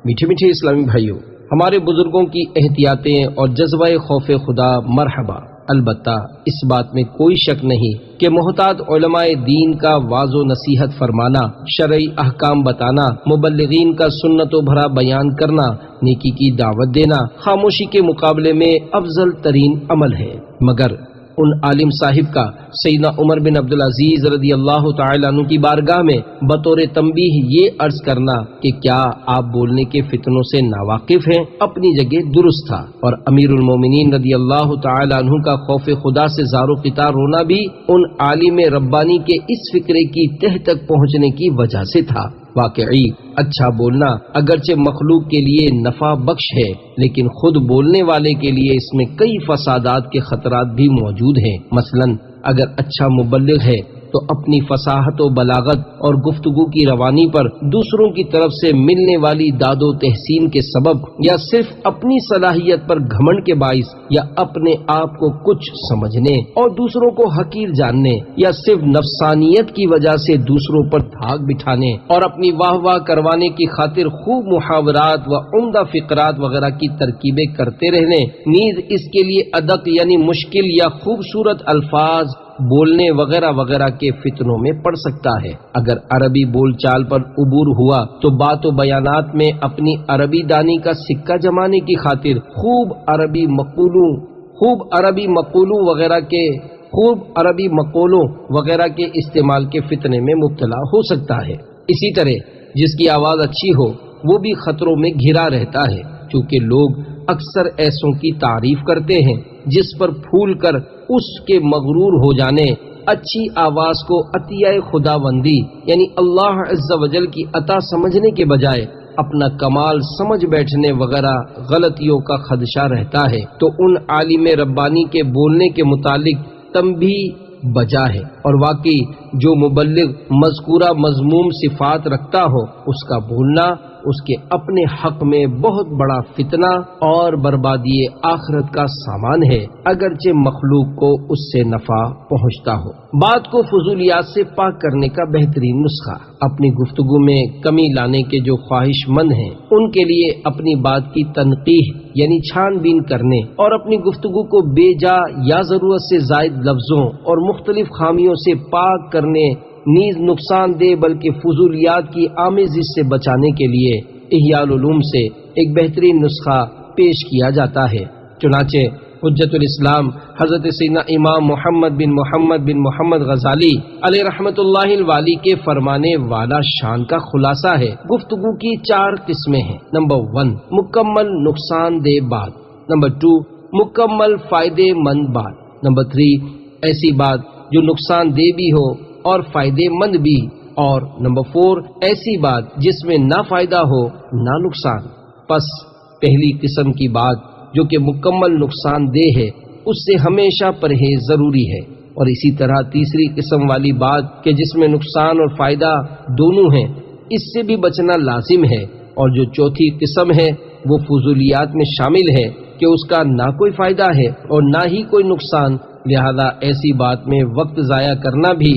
میٹھے میٹھے اسلامی بھائیوں، ہمارے بزرگوں کی احتیاطیں اور جذبہ خوف خدا مرحبا، البتہ اس بات میں کوئی شک نہیں کہ محتاط علماء دین کا واعظ و نصیحت فرمانا، شرعی احکام بتانا، مبلغین کا سنت و بھرا بیان کرنا، نیکی کی دعوت دینا خاموشی کے مقابلے میں افضل ترین عمل ہے۔ مگر ان عالم صاحب کا سیدنا عمر بن عبدالعزیز رضی اللہ تعالی عنہ کی بارگاہ میں بطور تنبیہ یہ عرض کرنا کہ کیا آپ بولنے کے فتنوں سے ناواقف ہیں، اپنی جگہ درست تھا، اور امیر المومنین رضی اللہ تعالی عنہ کا خوف خدا سے زار و قطار رونا بھی ان عالم ربانی کے اس فکرے کی تہ تک پہنچنے کی وجہ سے تھا۔ واقعی اچھا بولنا اگرچہ مخلوق کے لیے نفع بخش ہے، لیکن خود بولنے والے کے لیے اس میں کئی فسادات کے خطرات بھی موجود ہیں۔ مثلا اگر اچھا مبلغ ہے تو اپنی فصاحت و بلاغت اور گفتگو کی روانی پر دوسروں کی طرف سے ملنے والی داد و تحسین کے سبب، یا صرف اپنی صلاحیت پر گھمنڈ کے باعث، یا اپنے آپ کو کچھ سمجھنے اور دوسروں کو حقیر جاننے، یا صرف نفسانیت کی وجہ سے دوسروں پر دھاگ بٹھانے اور اپنی واہ واہ کروانے کی خاطر خوب محاورات و عمدہ فقرات وغیرہ کی ترکیبیں کرتے رہنے، نیز اس کے لیے ادق یعنی مشکل یا خوبصورت الفاظ بولنے وغیرہ وغیرہ کے فتنوں میں پڑ سکتا ہے۔ اگر عربی بول چال پر عبور ہوا تو بات و بیانات میں اپنی عربی دانی کا سکہ جمانے کی خاطر خوب عربی مقولوں وغیرہ کے استعمال کے فتنے میں مبتلا ہو سکتا ہے۔ اسی طرح جس کی آواز اچھی ہو وہ بھی خطروں میں گھرا رہتا ہے، چونکہ لوگ اکثر ایسوں کی تعریف کرتے ہیں جس پر پھول کر اس کے مغرور ہو جانے، اچھی آواز کو عطیہ خداوندی یعنی اللہ عز و جل کی عطا سمجھنے کے بجائے اپنا کمال سمجھ بیٹھنے وغیرہ غلطیوں کا خدشہ رہتا ہے، تو ان عالم ربانی کے بولنے کے متعلق تنبیہ بجا ہے۔ اور واقعی جو مبلغ مذکورہ مذموم صفات رکھتا ہو اس کا بولنا اس کے اپنے حق میں بہت بڑا فتنہ اور بربادی آخرت کا سامان ہے، اگرچہ مخلوق کو اس سے نفع پہنچتا ہو۔ بات کو فضولیات سے پاک کرنے کا بہترین نسخہ، اپنی گفتگو میں کمی لانے کے جو خواہش مند ہیں ان کے لیے اپنی بات کی تنقیح یعنی چھان بین کرنے اور اپنی گفتگو کو بے جا یا ضرورت سے زائد لفظوں اور مختلف خامیوں سے پاک کرنے نیز نقصان دہ بلکہ فضولیات کی آمیزش سے بچانے کے لیے احیاء العلوم سے ایک بہترین نسخہ پیش کیا جاتا ہے۔ چنانچہ حجت الاسلام حضرت سیدنا امام محمد بن محمد غزالی علیہ رحمت اللہ الوالی کے فرمانے والا شان کا خلاصہ ہے۔ گفتگو کی 4 قسمیں ہیں۔ نمبر 1، مکمل نقصان دہ بات۔ نمبر 2، مکمل فائدے مند بات۔ نمبر 3، ایسی بات جو نقصان دہ بھی ہو اور فائدے مند بھی۔ اور نمبر 4، ایسی بات جس میں نہ فائدہ ہو نہ نقصان۔ پس پہلی قسم کی بات جو کہ مکمل نقصان دہ ہے، اس سے ہمیشہ پرہیز ضروری ہے، اور اسی طرح تیسری قسم والی بات کہ جس میں نقصان اور فائدہ دونوں ہیں، اس سے بھی بچنا لازم ہے۔ اور جو چوتھی قسم ہے وہ فضولیات میں شامل ہے کہ اس کا نہ کوئی فائدہ ہے اور نہ ہی کوئی نقصان، لہذا ایسی بات میں وقت ضائع کرنا بھی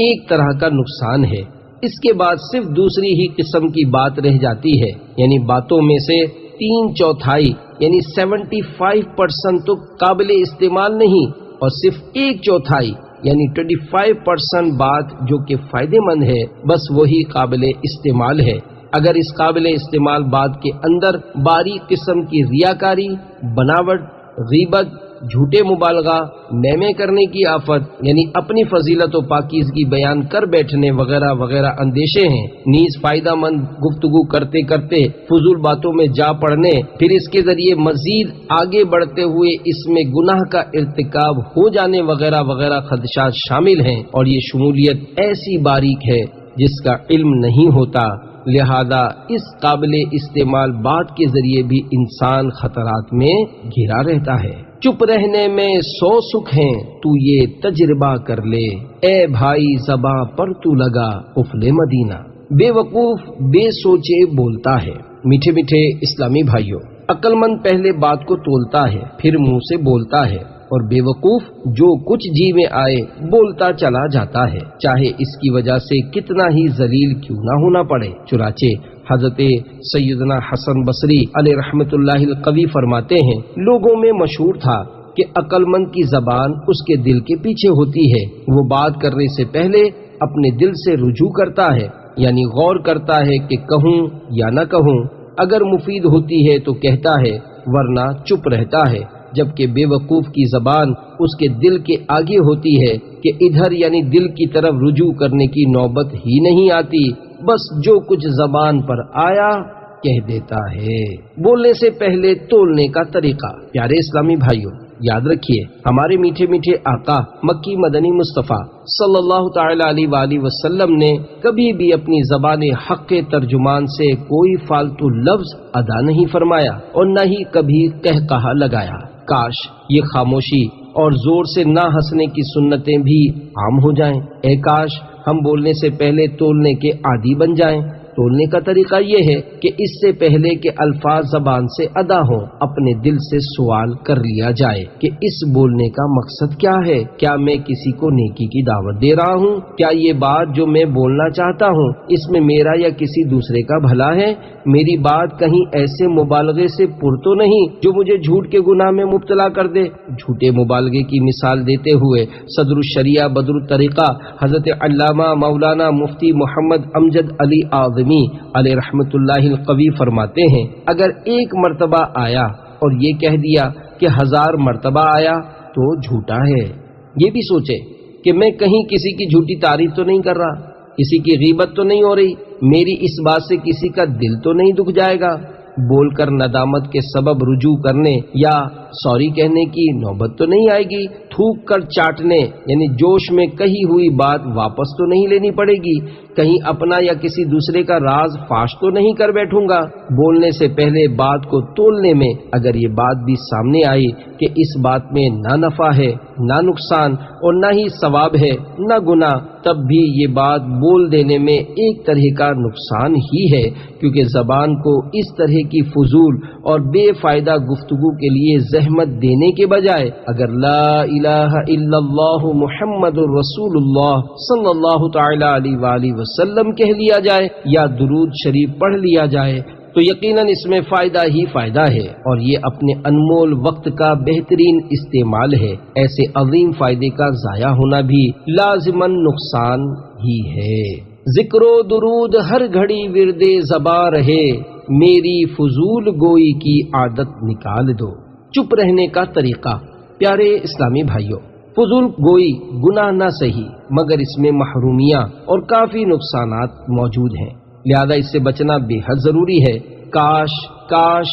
ایک طرح کا نقصان ہے۔ اس کے بعد صرف دوسری ہی قسم کی بات رہ جاتی ہے، یعنی باتوں میں سے 3/4 یعنی 75% تو قابل استعمال نہیں، اور صرف 1/4 یعنی 25% بات جو کہ فائدے مند ہے، بس وہی قابل استعمال ہے۔ اگر اس قابل استعمال بات کے اندر باریک قسم کی ریاکاری، بناوٹ، غیبت، جھوٹے مبالغہ، میمے کرنے کی آفت یعنی اپنی فضیلت و پاکیزگی بیان کر بیٹھنے وغیرہ وغیرہ اندیشے ہیں، نیز فائدہ مند گفتگو کرتے کرتے فضول باتوں میں جا پڑنے، پھر اس کے ذریعے مزید آگے بڑھتے ہوئے اس میں گناہ کا ارتکاب ہو جانے وغیرہ وغیرہ خدشات شامل ہیں، اور یہ شمولیت ایسی باریک ہے جس کا علم نہیں ہوتا، لہذا اس قابل استعمال بات کے ذریعے بھی انسان خطرات میں گھرا رہتا ہے۔ چپ رہنے میں 100 سکھ ہیں، تو یہ تجربہ کر لے، اے بھائی زباں پر تو لگا قفل مدینہ۔ بے وقوف بے سوچے بولتا ہے۔ میٹھے میٹھے اسلامی بھائیوں، عقل مند پہلے بات کو تولتا ہے، پھر منہ سے بولتا ہے، اور بے وقوف جو کچھ جی میں آئے بولتا چلا جاتا ہے، چاہے اس کی وجہ سے کتنا ہی ذلیل کیوں نہ ہونا پڑے۔ چنانچہ حضرت سیدنا حسن بصری علیہ رحمت اللہ القوی فرماتے ہیں، لوگوں میں مشہور تھا کہ عقل مند کی زبان اس کے دل کے پیچھے ہوتی ہے، وہ بات کرنے سے پہلے اپنے دل سے رجوع کرتا ہے، یعنی غور کرتا ہے کہ کہوں یا نہ کہوں، اگر مفید ہوتی ہے تو کہتا ہے، ورنہ چپ رہتا ہے، جبکہ بے وقوف کی زبان اس کے دل کے آگے ہوتی ہے کہ ادھر یعنی دل کی طرف رجوع کرنے کی نوبت ہی نہیں آتی، بس جو کچھ زبان پر آیا کہہ دیتا ہے۔ بولنے سے پہلے تولنے کا طریقہ۔ پیارے اسلامی بھائیوں، یاد رکھیے، ہمارے میٹھے میٹھے آقا مکی مدنی مصطفیٰ صلی اللہ تعالی علیہ وآلہ وسلم نے کبھی بھی اپنی زبان حق کے ترجمان سے کوئی فالتو لفظ ادا نہیں فرمایا، اور نہ ہی کبھی قہقہا لگایا۔ کاش یہ خاموشی اور زور سے نہ ہنسنے کی سنتیں بھی عام ہو جائیں۔ اے کاش ہم بولنے سے پہلے تولنے کے عادی بن جائیں۔ تولنے کا طریقہ یہ ہے کہ اس سے پہلے کہ الفاظ زبان سے ادا ہوں، اپنے دل سے سوال کر لیا جائے کہ اس بولنے کا مقصد کیا ہے؟ کیا میں کسی کو نیکی کی دعوت دے رہا ہوں؟ کیا یہ بات جو میں بولنا چاہتا ہوں اس میں میرا یا کسی دوسرے کا بھلا ہے؟ میری بات کہیں ایسے مبالغے سے پر تو نہیں جو مجھے جھوٹ کے گناہ میں مبتلا کر دے؟ جھوٹے مبالغے کی مثال دیتے ہوئے صدر الشریعہ بدر الطریقہ حضرت علامہ مولانا مفتی محمد امجد علی اعظمی علیہ رحمت اللہ القوی فرماتے ہیں، اگر ایک مرتبہ آیا اور یہ کہہ دیا کہ 1000 مرتبہ آیا تو جھوٹا ہے۔ یہ بھی سوچے کہ میں کہیں کسی کی جھوٹی تعریف تو نہیں کر رہا، کسی کی غیبت تو نہیں ہو رہی، میری اس بات سے کسی کا دل تو نہیں دکھ جائے گا، بول کر ندامت کے سبب رجوع کرنے یا سوری کہنے کی نوبت تو نہیں آئے گی، تھوک کر چاٹنے یعنی جوش میں کہی ہوئی بات واپس تو نہیں لینی پڑے گی، کہیں اپنا یا کسی دوسرے کا راز فاش تو نہیں کر بیٹھوں گا۔ بولنے سے پہلے بات کو تولنے میں اگر یہ بات بھی سامنے آئی کہ اس بات میں نہ نفع ہے نہ نقصان اور نہ ہی ثواب ہے نہ گناہ، تب بھی یہ بات بول دینے میں ایک طرح کا نقصان ہی ہے، کیونکہ زبان کو اس طرح کی فضول اور بے فائدہ گفتگو کے لیے زحمت دینے کے بجائے اگر لا الہ الا اللہ محمد الرسول اللہ صلی اللہ تعالی علیہ وآلہ وسلم کہہ لیا جائے یا درود شریف پڑھ لیا جائے تو یقیناً اس میں فائدہ ہی فائدہ ہے، اور یہ اپنے انمول وقت کا بہترین استعمال ہے۔ ایسے عظیم فائدے کا ضائع ہونا بھی لازماً نقصان ہی ہے۔ ذکر و درود ہر گھڑی ورد زباں رہے، میری فضول گوئی کی عادت نکال دو۔ چپ رہنے کا طریقہ۔ پیارے اسلامی بھائیوں، فضول گوئی گناہ نہ سہی، مگر اس میں محرومیاں اور کافی نقصانات موجود ہیں، لہذا اس سے بچنا بے حد ضروری ہے۔ کاش کاش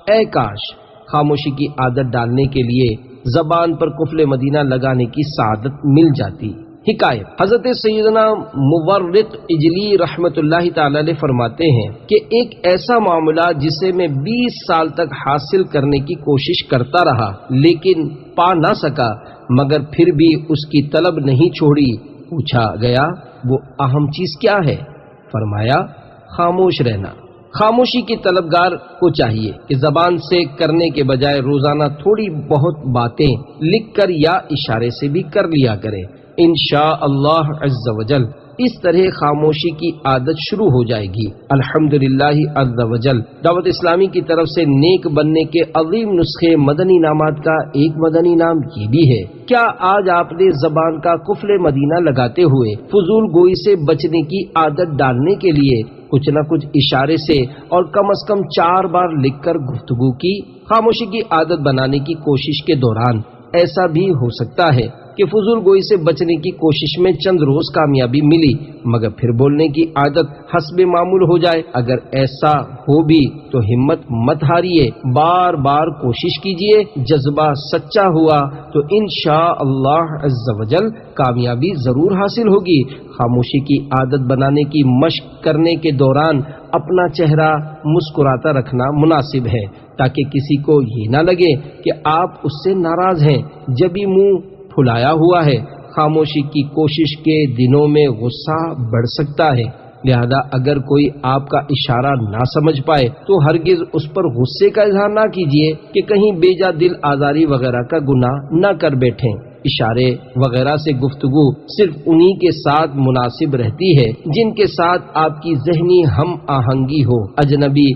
اے کاش خاموشی کی عادت ڈالنے کے لیے زبان پر قفل مدینہ لگانے کی سعادت مل جاتی۔ حکایت: حضرت سیدنا مورق اجلی رحمت اللہ تعالی علیہ فرماتے ہیں کہ ایک ایسا معاملہ جسے میں 20 سال تک حاصل کرنے کی کوشش کرتا رہا لیکن پا نہ سکا، مگر پھر بھی اس کی طلب نہیں چھوڑی۔ پوچھا گیا وہ اہم چیز کیا ہے؟ فرمایا خاموش رہنا۔ خاموشی کی طلبگار کو چاہیے کہ زبان سے کرنے کے بجائے روزانہ تھوڑی بہت باتیں لکھ کر یا اشارے سے بھی کر لیا کرے۔ انشاءاللہ عز و جل اس طرح خاموشی کی عادت شروع ہو جائے گی۔ الحمدللہ عز و جل دعوت اسلامی کی طرف سے نیک بننے کے عظیم نسخے مدنی انعامات کا ایک مدنی انعام یہ بھی ہے۔ کیا آج آپ نے زبان کا قفل مدینہ لگاتے ہوئے فضول گوئی سے بچنے کی عادت ڈالنے کے لیے کچھ نہ کچھ اشارے سے اور کم از کم 4 بار لکھ کر گفتگو کی؟ خاموشی کی عادت بنانے کی کوشش کے دوران ایسا بھی ہو سکتا ہے کہ فضول گوئی سے بچنے کی کوشش میں چند روز کامیابی ملی، مگر پھر بولنے کی عادت حسب معمول ہو جائے۔ اگر ایسا ہو بھی تو ہمت مت ہاریے، بار بار کوشش کیجیے، جذبہ سچا ہوا تو انشاءاللہ عز و جل کامیابی ضرور حاصل ہوگی۔ خاموشی کی عادت بنانے کی مشق کرنے کے دوران اپنا چہرہ مسکراتا رکھنا مناسب ہے، تاکہ کسی کو یہ نہ لگے کہ آپ اس سے ناراض ہیں، جبھی منہ پھلایا ہوا ہے۔ خاموشی کی کوشش کے دنوں میں غصہ بڑھ سکتا ہے، لہذا اگر کوئی آپ کا اشارہ نہ سمجھ پائے تو ہرگز اس پر غصے کا اظہار نہ کیجیے کہ کہیں بے جا دل آزاری وغیرہ کا گناہ نہ کر بیٹھیں۔ اشارے وغیرہ سے گفتگو صرف انہی کے ساتھ مناسب رہتی ہے جن کے ساتھ آپ کی ذہنی ہم آہنگی ہو۔ اجنبی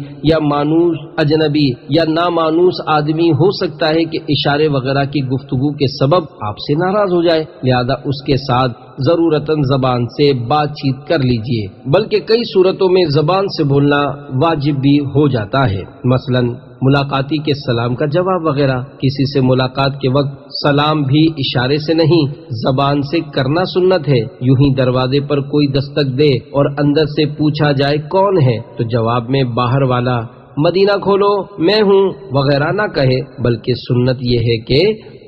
یا نامانوس آدمی ہو سکتا ہے کہ اشارے وغیرہ کی گفتگو کے سبب آپ سے ناراض ہو جائے، لہذا اس کے ساتھ ضرورتاً زبان سے بات چیت کر لیجئے، بلکہ کئی صورتوں میں زبان سے بولنا واجب بھی ہو جاتا ہے، مثلاً ملاقاتی کے سلام کا جواب وغیرہ۔ کسی سے ملاقات کے وقت سلام بھی اشارے سے نہیں زبان سے کرنا سنت ہے۔ یوں ہی دروازے پر کوئی دستک دے اور اندر سے پوچھا جائے کون ہے تو جواب میں باہر والا مدینہ کھولو میں ہوں وغیرہ نہ کہے، بلکہ سنت یہ ہے کہ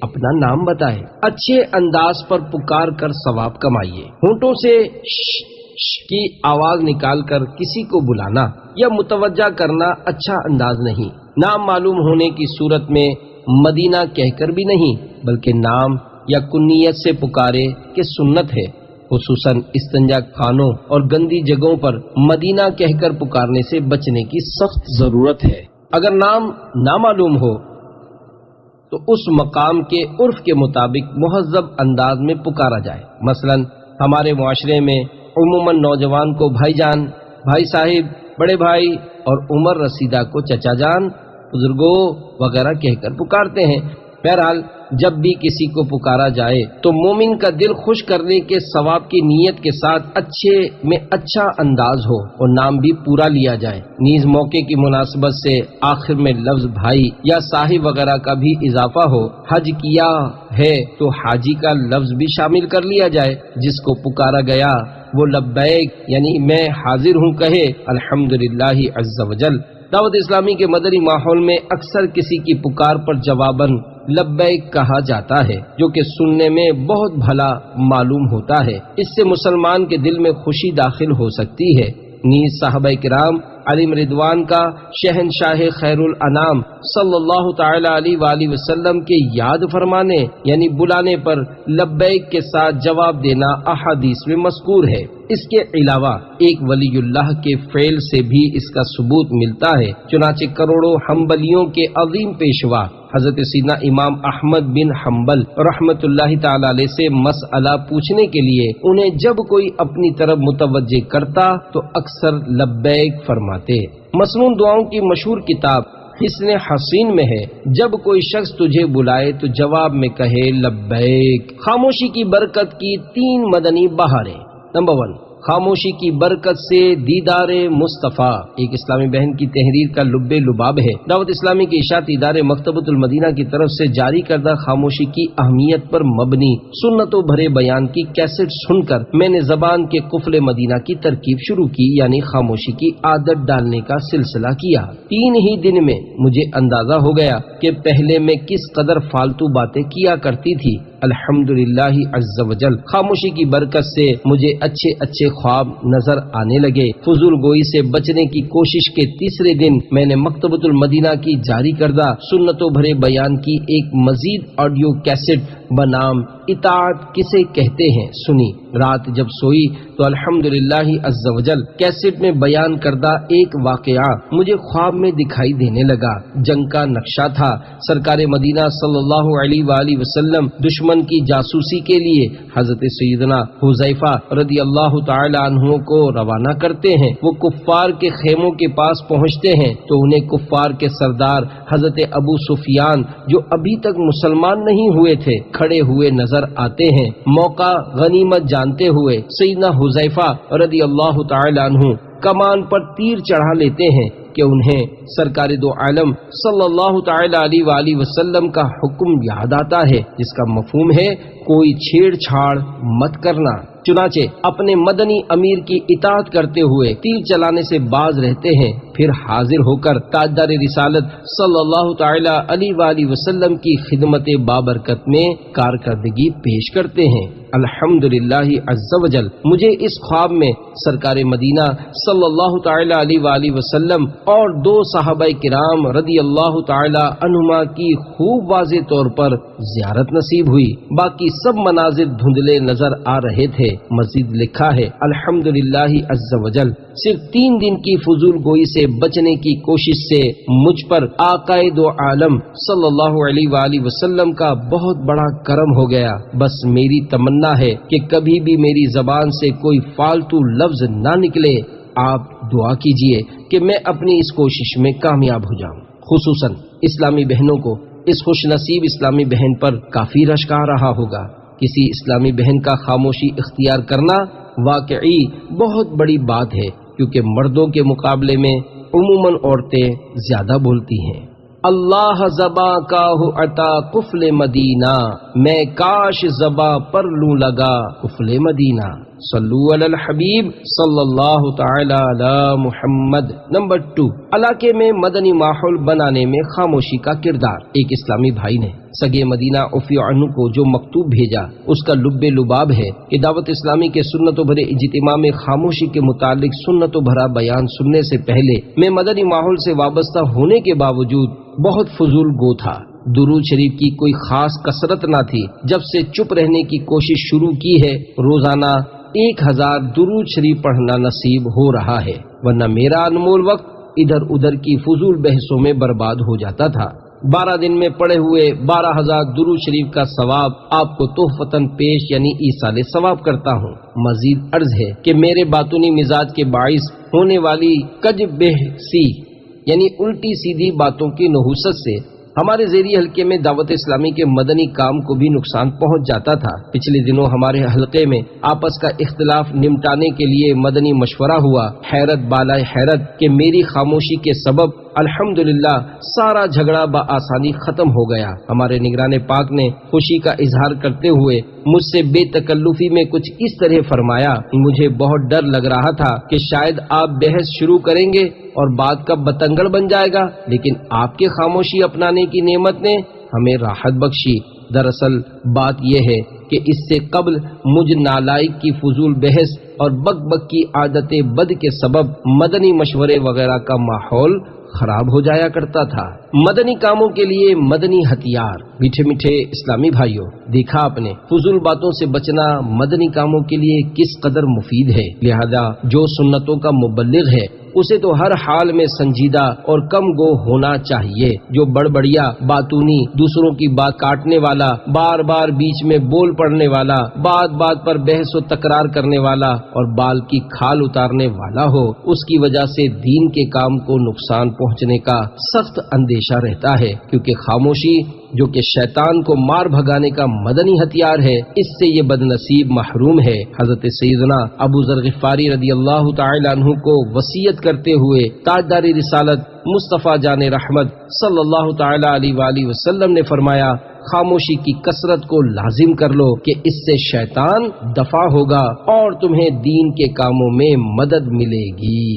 اپنا نام بتائے۔ اچھے انداز پر پکار کر ثواب کمائیے۔ ہونٹوں سے کی آواز نکال کر کسی کو بلانا یا متوجہ کرنا اچھا انداز نہیں۔ نام معلوم ہونے کی صورت میں مدینہ کہہ کر بھی نہیں، بلکہ نام یا کنیت سے پکارے کہ سنت ہے۔ خصوصاً استنجا خانوں اور گندی جگہوں پر مدینہ کہہ کر پکارنے سے بچنے کی سخت ضرورت ہے۔ اگر نام نہ معلوم ہو تو اس مقام کے عرف کے مطابق مہذب انداز میں پکارا جائے۔ مثلاً ہمارے معاشرے میں عموماً نوجوان کو بھائی جان، بھائی صاحب، بڑے بھائی اور عمر رسیدہ کو چچا جان، بزرگوں وغیرہ کہہ کر پکارتے ہیں۔ بہرحال جب بھی کسی کو پکارا جائے تو مومن کا دل خوش کرنے کے ثواب کی نیت کے ساتھ اچھا انداز ہو اور نام بھی پورا لیا جائے۔ نیز موقع کی مناسبت سے آخر میں لفظ بھائی یا صاحب وغیرہ کا بھی اضافہ ہو۔ حج کیا ہے تو حاجی کا لفظ بھی شامل کر لیا جائے۔ جس کو پکارا گیا وہ لبیک یعنی میں حاضر ہوں کہے۔ الحمدللہ عز و جل دعوت اسلامی کے مدنی ماحول میں اکثر کسی کی پکار پر جواباً لبیک کہا جاتا ہے، جو کہ سننے میں بہت بھلا معلوم ہوتا ہے۔ اس سے مسلمان کے دل میں خوشی داخل ہو سکتی ہے۔ نیز صحابہ کرام علیہم رضوان کا شہنشاہ خیر الانام صلی اللہ تعالی علیہ وآلہ وسلم کے یاد فرمانے یعنی بلانے پر لبیک کے ساتھ جواب دینا احادیث میں مذکور ہے۔ اس کے علاوہ ایک ولی اللہ کے فعل سے بھی اس کا ثبوت ملتا ہے، چنانچہ کروڑوں حنبلیوں کے عظیم پیشوا حضرت سیدنا امام احمد بن حنبل رحمت اللہ تعالی علیہ سے مسئلہ پوچھنے کے لیے انہیں جب کوئی اپنی طرف متوجہ کرتا تو اکثر لبیک فرماتے۔ مسنون دعاؤں کی مشہور کتاب حسن حسین میں ہے، جب کوئی شخص تجھے بلائے تو جواب میں کہے لبیک۔ خاموشی کی برکت کی 3 مدنی بہاریں۔ نمبر 1، خاموشی کی برکت سے دیدار مصطفیٰ ایک اسلامی بہن کی تحریر کا لب لباب ہے۔ دعوت اسلامی کے اشاعتی ادارے مکتبۃ المدینہ کی طرف سے جاری کردہ خاموشی کی اہمیت پر مبنی سنتوں بھرے بیان کی کیسٹ سن کر میں نے زبان کے قفل مدینہ کی ترکیب شروع کی، یعنی خاموشی کی عادت ڈالنے کا سلسلہ کیا۔ 3 ہی دن میں مجھے اندازہ ہو گیا کہ پہلے میں کس قدر فالتو باتیں کیا کرتی تھی۔ الحمدللہ عز وجل خاموشی کی برکت سے مجھے اچھے اچھے خواب نظر آنے لگے۔ فضول گوئی سے بچنے کی کوشش کے تیسرے دن میں نے مکتبۃ المدینہ کی جاری کردہ سنتوں بھرے بیان کی ایک مزید آڈیو کیسٹ بنام اطاعت کسے کہتے ہیں سنی۔ رات جب سوئی تو الحمدللہ عز وجل کیسٹ میں بیان کردہ ایک واقعہ مجھے خواب میں دکھائی دینے لگا۔ جنگ کا نقشہ تھا۔ سرکار مدینہ صلی اللہ علیہ وآلہ وسلم دشمن کی جاسوسی کے لیے حضرت سیدنا حذیفہ رضی اللہ تعالی عنہ کو روانہ کرتے ہیں۔ وہ کفار کے خیموں کے پاس پہنچتے ہیں تو انہیں کفار کے سردار حضرت ابو سفیان جو ابھی تک مسلمان نہیں ہوئے تھے کھڑے ہوئے نظر آتے ہیں۔ موقع غنیمت جانتے ہوئے سیدنا حذیفہ رضی اللہ تعالی عنہ کمان پر تیر چڑھا لیتے ہیں کہ انہیں سرکار دو عالم صلی اللہ تعالی علیہ وآلہ وسلم کا حکم یاد آتا ہے، جس کا مفہوم ہے کوئی چھیڑ چھاڑ مت کرنا۔ چنانچہ اپنے مدنی امیر کی اطاعت کرتے ہوئے تیر چلانے سے باز رہتے ہیں، پھر حاضر ہو کر تاجدار رسالت صلی اللہ تعالی علیہ وآلہ وسلم کی خدمت بابرکت میں کارکردگی پیش کرتے ہیں۔ الحمدللہ عز وجل مجھے اس خواب میں سرکار مدینہ صلی اللہ تعالی علیہ وآلہ وسلم اور 2 صحابہ کرام رضی اللہ تعالی عنہما کی خوب واضح طور پر زیارت نصیب ہوئی۔ باقی سب مناظر دھندلے نظر آ رہے تھے۔ مزید لکھا ہے الحمدللہ عز وجل صرف 3 دن کی فضول گوئی سے بچنے کی کوشش سے مجھ پر آقائے دو عالم صلی اللہ علیہ وآلہ وسلم کا بہت بڑا کرم ہو گیا۔ بس میری تمنا ہے کہ کبھی بھی میری زبان سے کوئی فالتو لفظ نہ نکلے۔ آپ دعا کیجئے کہ میں اپنی اس کوشش میں کامیاب ہو جاؤں۔ خصوصاً اسلامی بہنوں کو اس خوش نصیب اسلامی بہن پر کافی رشک آ رہا ہوگا۔ کسی اسلامی بہن کا خاموشی اختیار کرنا واقعی بہت بڑی بات ہے، کیونکہ مردوں کے مقابلے میں عموماً عورتیں زیادہ بولتی ہیں۔ اللہ زباں کا ہو عطا قفل مدینہ، میں کاش زباں پر لوں لگا قفل مدینہ۔ صلو علی الحبیب صلی اللہ تعالی علی محمد۔ نمبر 2، علاقے میں مدنی ماحول بنانے میں خاموشی کا کردار۔ ایک اسلامی بھائی نے سگے مدینہ عفی عنہ کو جو مکتوب بھیجا اس کا لب لباب ہے کہ دعوت اسلامی کے سنتوں بھرے اجتماع میں خاموشی کے متعلق سنتوں بھرا بیان سننے سے پہلے میں مدنی ماحول سے وابستہ ہونے کے باوجود بہت فضول گو تھا۔ درود شریف کی کوئی خاص کثرت نہ تھی۔ جب سے چپ رہنے کی کوشش شروع کی ہے روزانہ 1000 درود شریف پڑھنا نصیب ہو رہا ہے، ورنہ میرا انمول وقت ادھر ادھر کی فضول بحثوں میں برباد ہو جاتا تھا۔ 12 دن میں پڑھے ہوئے 12000 درود شریف کا ثواب آپ کو تحفتاً پیش یعنی ایصال ثواب کرتا ہوں۔ مزید عرض ہے کہ میرے باطنی مزاج کے باعث ہونے والی کج بحثی یعنی الٹی سیدھی باتوں کی نحوست سے ہمارے ذیلی حلقے میں دعوت اسلامی کے مدنی کام کو بھی نقصان پہنچ جاتا تھا۔ پچھلے دنوں ہمارے حلقے میں آپس کا اختلاف نمٹانے کے لیے مدنی مشورہ ہوا۔ حیرت بالائے حیرت کہ میری خاموشی کے سبب الحمدللہ سارا جھگڑا بآسانی ختم ہو گیا۔ ہمارے نگران پاک نے خوشی کا اظہار کرتے ہوئے مجھ سے بے تکلفی میں کچھ اس طرح فرمایا، مجھے بہت ڈر لگ رہا تھا کہ شاید آپ بحث شروع کریں گے اور بات کا بتنگڑ بن جائے گا، لیکن آپ کے خاموشی اپنانے کی نعمت نے ہمیں راحت بخشی۔ دراصل بات یہ ہے کہ اس سے قبل مجھ نالائق کی فضول بحث اور بک بک کی عادت بد کے سبب مدنی مشورے وغیرہ کا ماحول خراب ہو جایا کرتا تھا۔ مدنی کاموں کے لیے مدنی ہتھیار۔ میٹھے میٹھے اسلامی بھائیوں، دیکھا آپ نے فضول باتوں سے بچنا مدنی کاموں کے لیے کس قدر مفید ہے۔ لہذا جو سنتوں کا مبلغ ہے اسے تو ہر حال میں سنجیدہ اور کم گو ہونا چاہیے۔ جو بڑبڑیا، باتونی، دوسروں کی بات کاٹنے والا، بار بار بیچ میں بول پڑنے والا، بات بات پر بحث و تکرار کرنے والا اور بال کی کھال اتارنے والا ہو، اس کی وجہ سے دین کے کام کو نقصان پہنچنے کا سخت اندیشہ رہتا ہے، کیونکہ خاموشی جو کہ شیطان کو مار بھگانے کا مدنی ہتھیار ہے، اس سے یہ بد نصیب محروم ہے۔ حضرت سیدنا ابو ذر غفاری رضی اللہ تعالی عنہ کو وصیت کرتے ہوئے تاجدار رسالت مصطفیٰ جان رحمت صلی اللہ تعالی علیہ وآلہ وسلم نے فرمایا، خاموشی کی کثرت کو لازم کر لو کہ اس سے شیطان دفع ہوگا اور تمہیں دین کے کاموں میں مدد ملے گی۔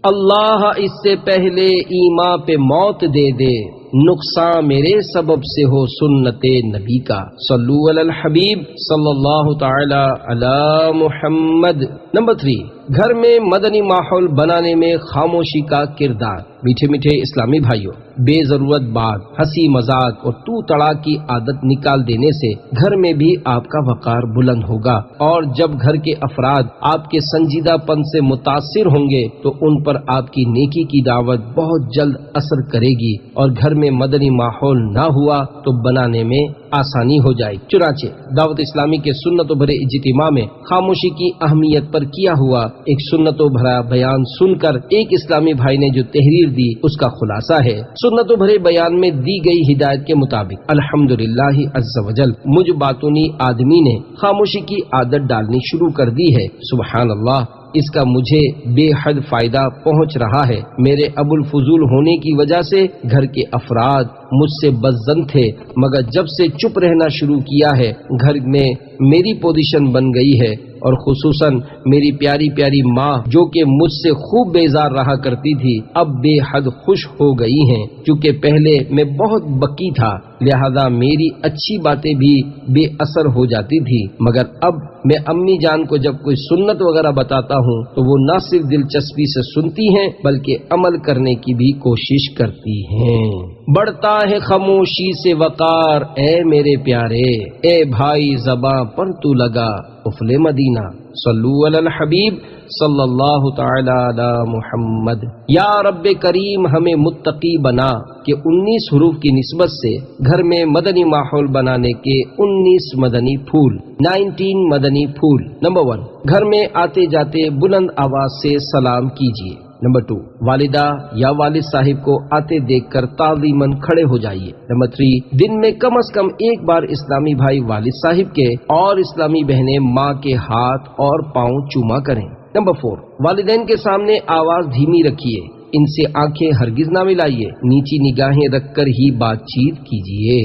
اللہ اس سے پہلے ایمان پہ موت دے دے، نقصان میرے سبب سے ہو سنت نبی کا۔ صلو علی الحبیب صلی اللہ تعالی علی محمد۔ نمبر 3، گھر میں مدنی ماحول بنانے میں خاموشی کا کردار۔ میٹھے میٹھے اسلامی بھائیوں، بے ضرورت بات، ہنسی مذاق اور تو تڑا کی عادت نکال دینے سے گھر میں بھی آپ کا وقار بلند ہوگا، اور جب گھر کے افراد آپ کے سنجیدہ پن سے متاثر ہوں گے تو ان پر آپ کی نیکی کی دعوت بہت جلد اثر کرے گی، اور گھر میں مدنی ماحول نہ ہوا تو بنانے میں آسانی ہو جائے۔ چنانچہ دعوت اسلامی کے سنتوں بھرے اجتماع میں خاموشی کی اہمیت پر کیا ہوا ایک سنتوں بھرا بیان سن کر ایک اسلامی بھائی نے جو تحریر دی اس کا خلاصہ ہے۔ سنتوں بھرے بیان میں دی گئی ہدایت کے مطابق الحمدللہ عز وجل مجھ باتونی آدمی نے خاموشی کی عادت ڈالنی شروع کر دی ہے۔ سبحان اللہ، اس کا مجھے بے حد فائدہ پہنچ رہا ہے۔ میرے ابو الفضول ہونے کی وجہ سے گھر کے افراد مجھ سے بدظن تھے، مگر جب سے چپ رہنا شروع کیا ہے گھر میں میری پوزیشن بن گئی ہے، اور خصوصاً میری پیاری پیاری ماں جو کہ مجھ سے خوب بیزار رہا کرتی تھی اب بے حد خوش ہو گئی ہیں، کیونکہ پہلے میں بہت بکی تھا، لہذا میری اچھی باتیں بھی بے اثر ہو جاتی تھی، مگر اب میں امی جان کو جب کوئی سنت وغیرہ بتاتا ہوں تو وہ نہ صرف دلچسپی سے سنتی ہیں بلکہ عمل کرنے کی بھی کوشش کرتی ہیں۔ بڑھتا ہے خاموشی سے وقار، اے میرے پیارے، اے بھائی زباں پر تو لگا قفل مدینہ۔ صلو علی الحبیب صلی اللہ تعالی علی محمد۔ یا رب کریم ہمیں متقی بنا کہ 19 حروف کی نسبت سے گھر میں مدنی ماحول بنانے کے 19 مدنی پھول، 19 مدنی پھول۔ نمبر 1، گھر میں آتے جاتے بلند آواز سے سلام کیجیے۔ نمبر 2، والدہ یا والد صاحب کو آتے دیکھ کر تعظیماً کھڑے ہو جائیے۔ نمبر 3، دن میں کم از کم ایک بار اسلامی بھائی والد صاحب کے اور اسلامی بہنیں ماں کے ہاتھ اور پاؤں چوما کریں۔ نمبر 4، والدین کے سامنے آواز دھیمی رکھیے، ان سے آنکھیں ہرگز نہ ملائیے، نیچی نگاہیں رکھ کر ہی بات چیت کیجیے۔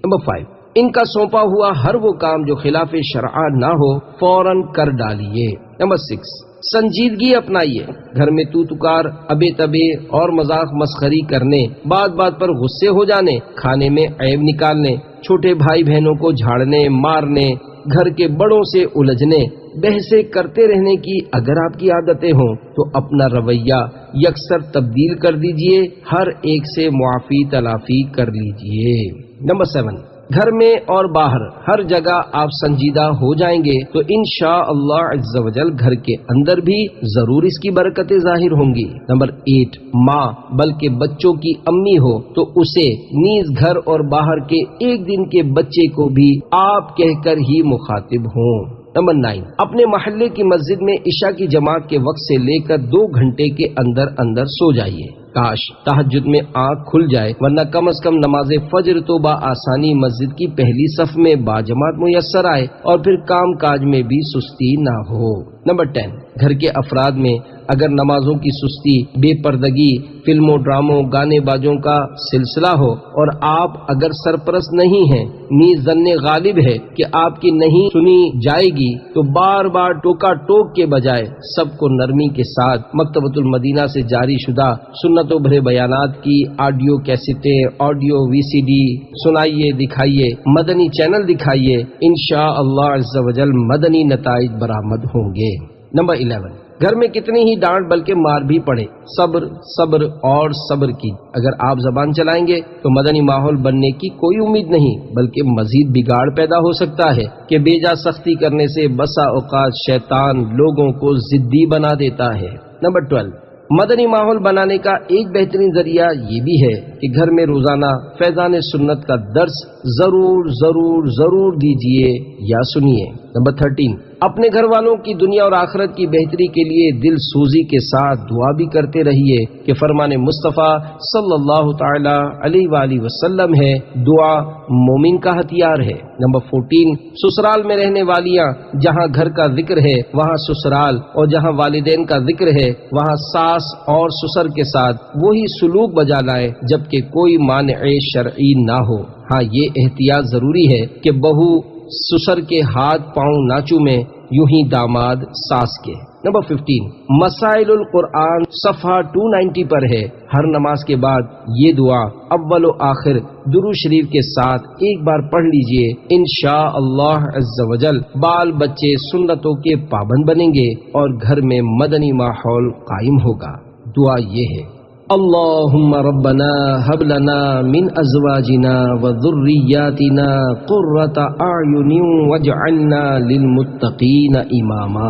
نمبر 5، ان کا سونپا ہوا ہر وہ کام جو خلاف شرع نہ ہو فوراً کر ڈالیے۔ نمبر 6، سنجیدگی اپنائیے، گھر میں تو تکار، ابے تبے اور مذاق مسخری کرنے، بات بات پر غصے ہو جانے، کھانے میں عیب نکالنے، چھوٹے بھائی بہنوں کو جھاڑنے مارنے، گھر کے بڑوں سے الجھنے، بحثیں کرتے رہنے کی اگر آپ کی عادتیں ہوں تو اپنا رویہ یکسر تبدیل کر دیجئے، ہر ایک سے معافی تلافی کر لیجئے۔ نمبر 7، گھر میں اور باہر ہر جگہ آپ سنجیدہ ہو جائیں گے تو انشاءاللہ عز و جل گھر کے اندر بھی ضرور اس کی برکتیں ظاہر ہوں گی۔ نمبر 8، ماں بلکہ بچوں کی امی ہو تو اسے نیز گھر اور باہر کے ایک دن کے بچے کو بھی آپ کہہ کر ہی مخاطب ہوں۔ نمبر 9، اپنے محلے کی مسجد میں عشاء کی جماعت کے وقت سے لے کر 2 گھنٹے کے اندر اندر سو جائیے۔ کاش تہجد میں آنکھ کھل جائے، ورنہ کم از کم نماز فجر تو بآسانی مسجد کی پہلی صف میں باجماعت میسر آئے اور پھر کام کاج میں بھی سستی نہ ہو۔ نمبر 10، گھر کے افراد میں اگر نمازوں کی سستی، بے پردگی، فلموں ڈراموں گانے بازوں کا سلسلہ ہو اور آپ اگر سرپرست نہیں ہیں، نیز ظن غالب ہے کہ آپ کی نہیں سنی جائے گی، تو بار بار ٹوکا ٹوک کے بجائے سب کو نرمی کے ساتھ مکتبۃ المدینہ سے جاری شدہ سنتوں بھرے بیانات کی آڈیو کیسٹیں، آڈیو VCD سنائیے، دکھائیے، مدنی چینل دکھائیے، انشاءاللہ عز و جل مدنی نتائج برآمد ہوں گے۔ نمبر 11، گھر میں کتنی ہی ڈانٹ بلکہ مار بھی پڑے، صبر صبر اور صبر کی اگر آپ زبان چلائیں گے تو مدنی ماحول بننے کی کوئی امید نہیں، بلکہ مزید بگاڑ پیدا ہو سکتا ہے کہ بے جا سختی کرنے سے بسا اوقات شیطان لوگوں کو ضدی بنا دیتا ہے۔ نمبر 12، مدنی ماحول بنانے کا ایک بہترین ذریعہ یہ بھی ہے کہ گھر میں روزانہ فیضان سنت کا درس ضرور ضرور ضرور دیجیے یا سنیے۔ نمبر 13، اپنے گھر والوں کی دنیا اور آخرت کی بہتری کے لیے دل سوزی کے ساتھ دعا بھی کرتے رہیے کہ فرمان مصطفیٰ صلی اللہ تعالی علیہ وآلہ وسلم ہے، دعا مومن کا ہتھیار ہے۔ نمبر 14، سسرال میں رہنے والیاں جہاں گھر کا ذکر ہے وہاں سسرال، اور جہاں والدین کا ذکر ہے وہاں ساس اور سسر کے ساتھ وہی سلوک بجا لائے جبکہ کوئی مانع شرعی نہ ہو۔ ہاں، یہ احتیاط ضروری ہے کہ بہو سسر کے ہاتھ پاؤں نہ چومے، یوں ہی داماد ساس کے۔ نمبر 15، مسائل القرآن صفحہ 290 پر ہے۔ ہر نماز کے بعد یہ دعا اول و آخر درود شریف کے ساتھ ایک بار پڑھ لیجئے، انشاءاللہ عز و جل بال بچے سنتوں کے پابند بنیں گے اور گھر میں مدنی ماحول قائم ہوگا۔ دعا یہ ہے، اللہم ربنا ہب لنا من ازواجنا وذریاتنا قرۃ اعین واجعلنا للمتقین اماما۔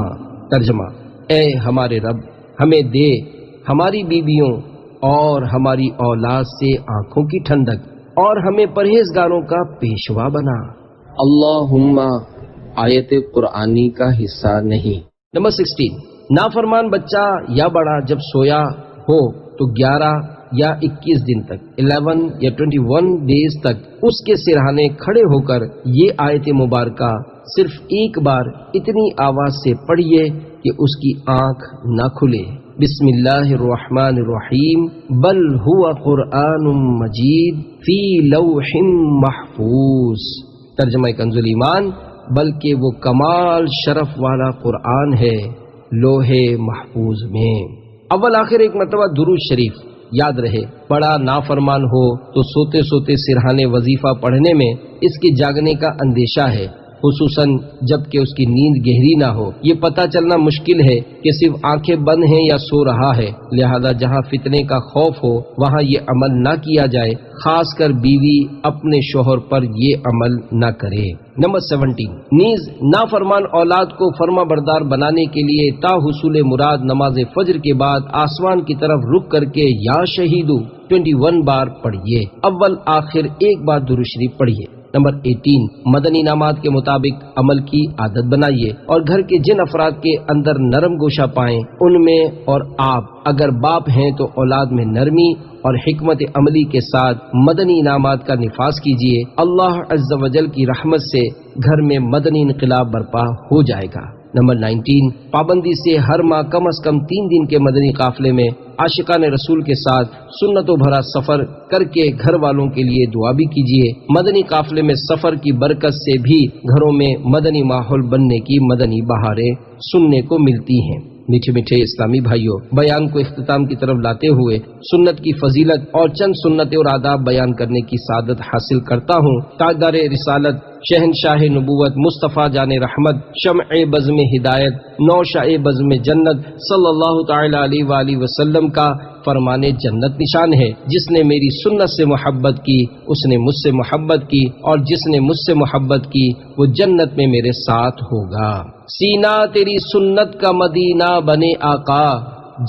ترجمہ، اے ہمارے رب، ہمیں دے ہماری بیویوں اور ہماری اولاد سے آنکھوں کی ٹھنڈک اور ہمیں پرہیزگاروں کا پیشوا بنا۔ اللہم آیت قرآنی کا حصہ نہیں۔ نمبر 16، نافرمان بچہ یا بڑا جب سویا ہو تو 11 یا 21 دن تک 11 یا 21 ڈیز تک اس کے سرہانے کھڑے ہو کر یہ آیت مبارکہ صرف ایک بار اتنی آواز سے پڑھیے کہ اس کی آنکھ نہ کھلے۔ بسم اللہ الرحمن الرحیم، بل ہوا قرآن مجید فی لوح محفوظ۔ ترجمہ کنز ایمان، بلکہ وہ کمال شرف والا قرآن ہے لوح محفوظ میں۔ اول آخر ایک مرتبہ درود شریف یاد رہے۔ بڑا نافرمان ہو تو سوتے سوتے سرہانے وظیفہ پڑھنے میں اس کے جاگنے کا اندیشہ ہے، خصوصاً جب کہ اس کی نیند گہری نہ ہو۔ یہ پتہ چلنا مشکل ہے کہ صرف آنکھیں بند ہیں یا سو رہا ہے، لہذا جہاں فتنے کا خوف ہو وہاں یہ عمل نہ کیا جائے، خاص کر بیوی اپنے شوہر پر یہ عمل نہ کرے۔ نمبر 17، نیز نافرمان اولاد کو فرما بردار بنانے کے لیے تا حصول مراد نماز فجر کے بعد آسمان کی طرف رخ کر کے یا شہیدو 21 بار پڑھیے، اول آخر ایک بار درود شریف پڑھیے۔ نمبر 18، مدنی انعامات کے مطابق عمل کی عادت بنائیے اور گھر کے جن افراد کے اندر نرم گوشہ پائیں ان میں اور آپ اگر باپ ہیں تو اولاد میں نرمی اور حکمت عملی کے ساتھ مدنی انعامات کا نفاذ کیجیے۔ اللہ عز و جل کی رحمت سے گھر میں مدنی انقلاب برپا ہو جائے گا۔ نمبر 19، پابندی سے ہر ماہ کم از کم 3 دن کے مدنی قافلے میں عاشقان رسول کے ساتھ سنتوں بھرا سفر کر کے گھر والوں کے لیے دعا بھی کیجیے۔ مدنی قافلے میں سفر کی برکت سے بھی گھروں میں مدنی ماحول بننے کی مدنی بہاریں سننے کو ملتی ہیں۔ میٹھے میٹھے اسلامی بھائیوں، بیان کو اختتام کی طرف لاتے ہوئے سنت کی فضیلت اور چند سنتیں اور آداب بیان کرنے کی سعادت حاصل کرتا ہوں۔ تاجدار رسالت، شہنشاہ نبوت، مصطفیٰ جان رحمت، شمع بزم ہدایت، نوشہ بزم جنت صلی اللہ تعالی علیہ وآلہ وسلم کا فرمان جنت نشان ہے، جس نے میری سنت سے محبت کی اس نے مجھ سے محبت کی، اور جس نے مجھ سے محبت کی وہ جنت میں میرے ساتھ ہوگا۔ سینہ تیری سنت کا مدینہ بنے آقا،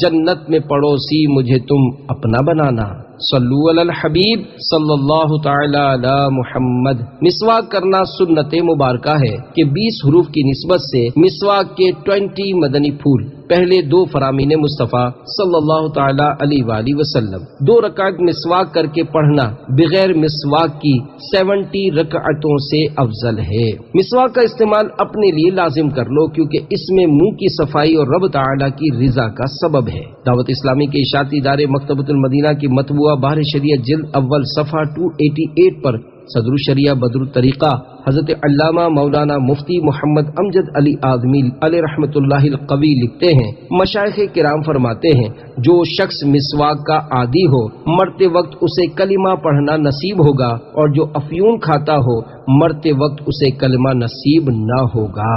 جنت میں پڑوسی مجھے تم اپنا بنانا۔ صلو علی الحبیب صلی اللہ تعالی علی محمد۔ مسواک کرنا سنت مبارکہ ہے کہ 20 حروف کی نسبت سے مسواک کے 20 مدنی پھول، پہلے 2 فرامین مصطفیٰ صلی اللہ تعالی علیہ وآلہ وسلم، 2 رکعت مسواک کر کے پڑھنا بغیر مسواک کی 70 رکعتوں سے افضل ہے۔ مسواک کا استعمال اپنے لیے لازم کر لو کیونکہ اس میں منہ کی صفائی اور رب تعالی کی رضا کا سبب ہے۔ دعوت اسلامی کے اشاعتی ادارے مکتبۃ المدینہ کی مطبوعہ بحر شریعت جلد اول صفحہ 288 پر صدر الشریعہ بدر الطریقہ حضرت علامہ مولانا مفتی محمد امجد علی اعظمی علیہ رحمۃ اللہ القوی لکھتے ہیں، مشائخ کرام فرماتے ہیں جو شخص مسواک کا عادی ہو مرتے وقت اسے کلمہ پڑھنا نصیب ہوگا، اور جو افیون کھاتا ہو مرتے وقت اسے کلمہ نصیب نہ ہوگا۔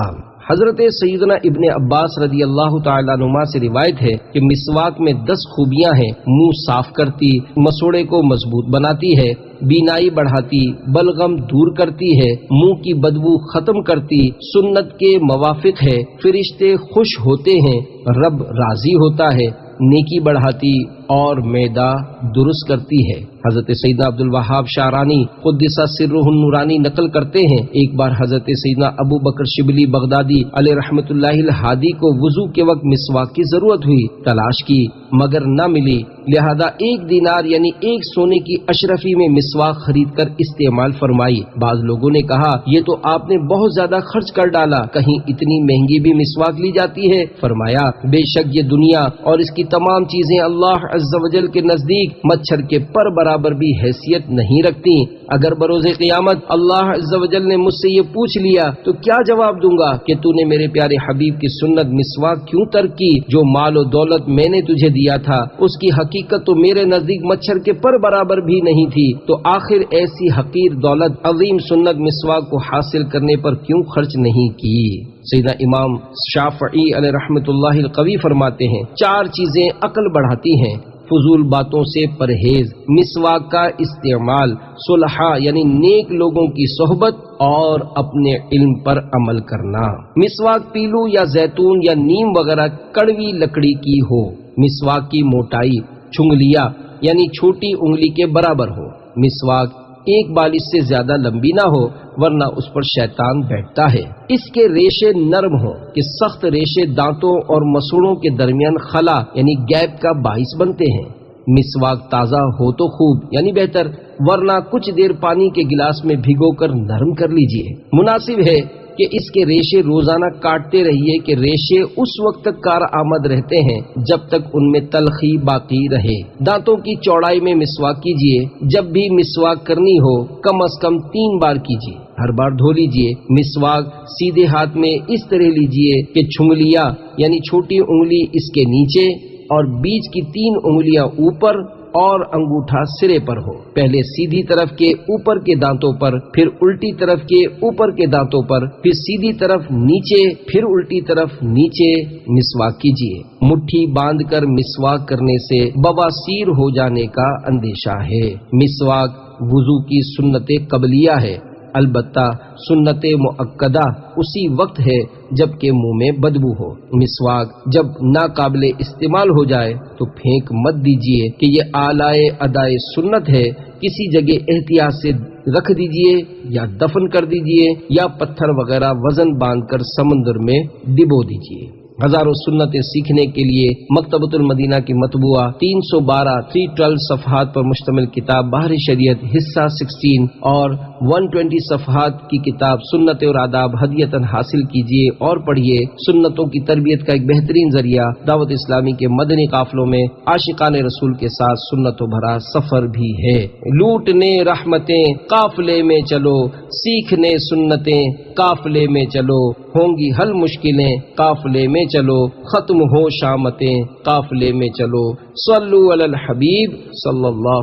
حضرت سیدنا ابن عباس رضی اللہ تعالیٰ عنہما سے روایت ہے کہ مسواک میں 10 خوبیاں ہیں: منہ صاف کرتی، مسوڑے کو مضبوط بناتی ہے، بینائی بڑھاتی، بلغم دور کرتی ہے، منہ کی بدبو ختم کرتی، سنت کے موافق ہے، فرشتے خوش ہوتے ہیں، رب راضی ہوتا ہے، نیکی بڑھاتی اور معدہ درست کرتی ہے۔ حضرت سیدنا عبد الوہاب شعرانی قدس سرہ النورانی نقل کرتے ہیں، ایک بار حضرت سیدنا ابو بکر شبلی بغدادی علیہ رحمۃ اللہ الہادی کو وضو کے وقت مسواک کی ضرورت ہوئی، تلاش کی مگر نہ ملی، لہذا 1 دینار یعنی 1 سونے کی اشرفی میں مسواک خرید کر استعمال فرمائی۔ بعض لوگوں نے کہا یہ تو آپ نے بہت زیادہ خرچ کر ڈالا، کہیں اتنی مہنگی بھی مسواک لی جاتی ہے؟ فرمایا بے شک یہ دنیا اور اس کی تمام چیزیں اللہ عز و جل کے نزدیک مچھر کے پر برابر بھی حیثیت نہیں رکھتی۔ اگر بروز قیامت اللہ عز و جل نے مجھ سے یہ پوچھ لیا تو کیا جواب دوں گا کہ تو نے میرے پیارے حبیب کی سنت مسواک کیوں ترک کی؟ جو مال و دولت میں نے تجھے دیا تھا اس کی حقیقت تو میرے نزدیک مچھر کے پر برابر بھی نہیں تھی، تو آخر ایسی حقیر دولت عظیم سنت مسواک کو حاصل کرنے پر کیوں خرچ نہیں کی؟ سیدنا امام شافعی علیہ رحمۃ اللہ القوی فرماتے ہیں 4 چیزیں عقل بڑھاتی ہیں: فضول باتوں سے پرہیز، مسواک کا استعمال، صلحاء یعنی نیک لوگوں کی صحبت، اور اپنے علم پر عمل کرنا۔ مسواک پیلو یا زیتون یا نیم وغیرہ کڑوی لکڑی کی ہو۔ مسواک کی موٹائی چھنگلیا یعنی چھوٹی انگلی کے برابر ہو۔ مسواک 1 بالش سے زیادہ لمبی نہ ہو ورنہ اس پر شیطان بیٹھتا ہے۔ اس کے ریشے نرم ہوں کہ سخت ریشے دانتوں اور مسوڑوں کے درمیان خلا یعنی گیپ کا باعث بنتے ہیں۔ مسواک تازہ ہو تو خوب یعنی بہتر، ورنہ کچھ دیر پانی کے گلاس میں بھگو کر نرم کر لیجئے۔ مناسب ہے کہ اس کے ریشے روزانہ کاٹتے رہیے کہ ریشے اس وقت تک کارآمد رہتے ہیں جب تک ان میں تلخی باقی رہے۔ دانتوں کی چوڑائی میں مسواک کیجئے۔ جب بھی مسواک کرنی ہو کم از کم 3 بار کیجئے، ہر بار دھو لیجئے۔ مسواک سیدھے ہاتھ میں اس طرح لیجئے کہ چھنگلیا یعنی چھوٹی انگلی اس کے نیچے اور بیچ کی 3 انگلیاں اوپر اور انگوٹھا سرے پر ہو۔ پہلے سیدھی طرف کے اوپر کے دانتوں پر، پھر الٹی طرف کے اوپر کے دانتوں پر، پھر سیدھی طرف نیچے، پھر الٹی طرف نیچے مسواک کیجیے۔ مٹھی باندھ کر مسواک کرنے سے بواسیر ہو جانے کا اندیشہ ہے۔ مسواک وضو کی سنت قبلیہ ہے، البتہ سنت مؤکدہ اسی وقت ہے جب کہ منہ میں بدبو ہو۔ مسواک جب ناقابل استعمال ہو جائے تو پھینک مت دیجیے کہ یہ آلائے ادائے سنت ہے، کسی جگہ احتیاط سے رکھ دیجیے یا دفن کر دیجیے یا پتھر وغیرہ وزن باندھ کر سمندر میں ڈبو دیجیے۔ ہزاروں سنتیں سیکھنے کے لیے مکتبۃ المدینہ کی مطبوعہ 312 صفحات پر مشتمل کتاب بحر شریعت حصہ 16 اور 120 صفحات کی کتاب سنت اور آداب ہدیۃً حاصل کیجیے اور پڑھیے۔ سنتوں کی تربیت کا ایک بہترین ذریعہ دعوت اسلامی کے مدنی قافلوں میں عاشقان رسول کے ساتھ سنتوں بھرا سفر بھی ہے۔ لوٹنے رحمتیں قافلے میں چلو، سیکھنے سنتیں قافلے میں چلو، ہوں گی حل مشکلیں قافلے میں چلو، ختم ہو شامتیں قافلے میں چلو۔ صلو علی الحبیب صلی اللہ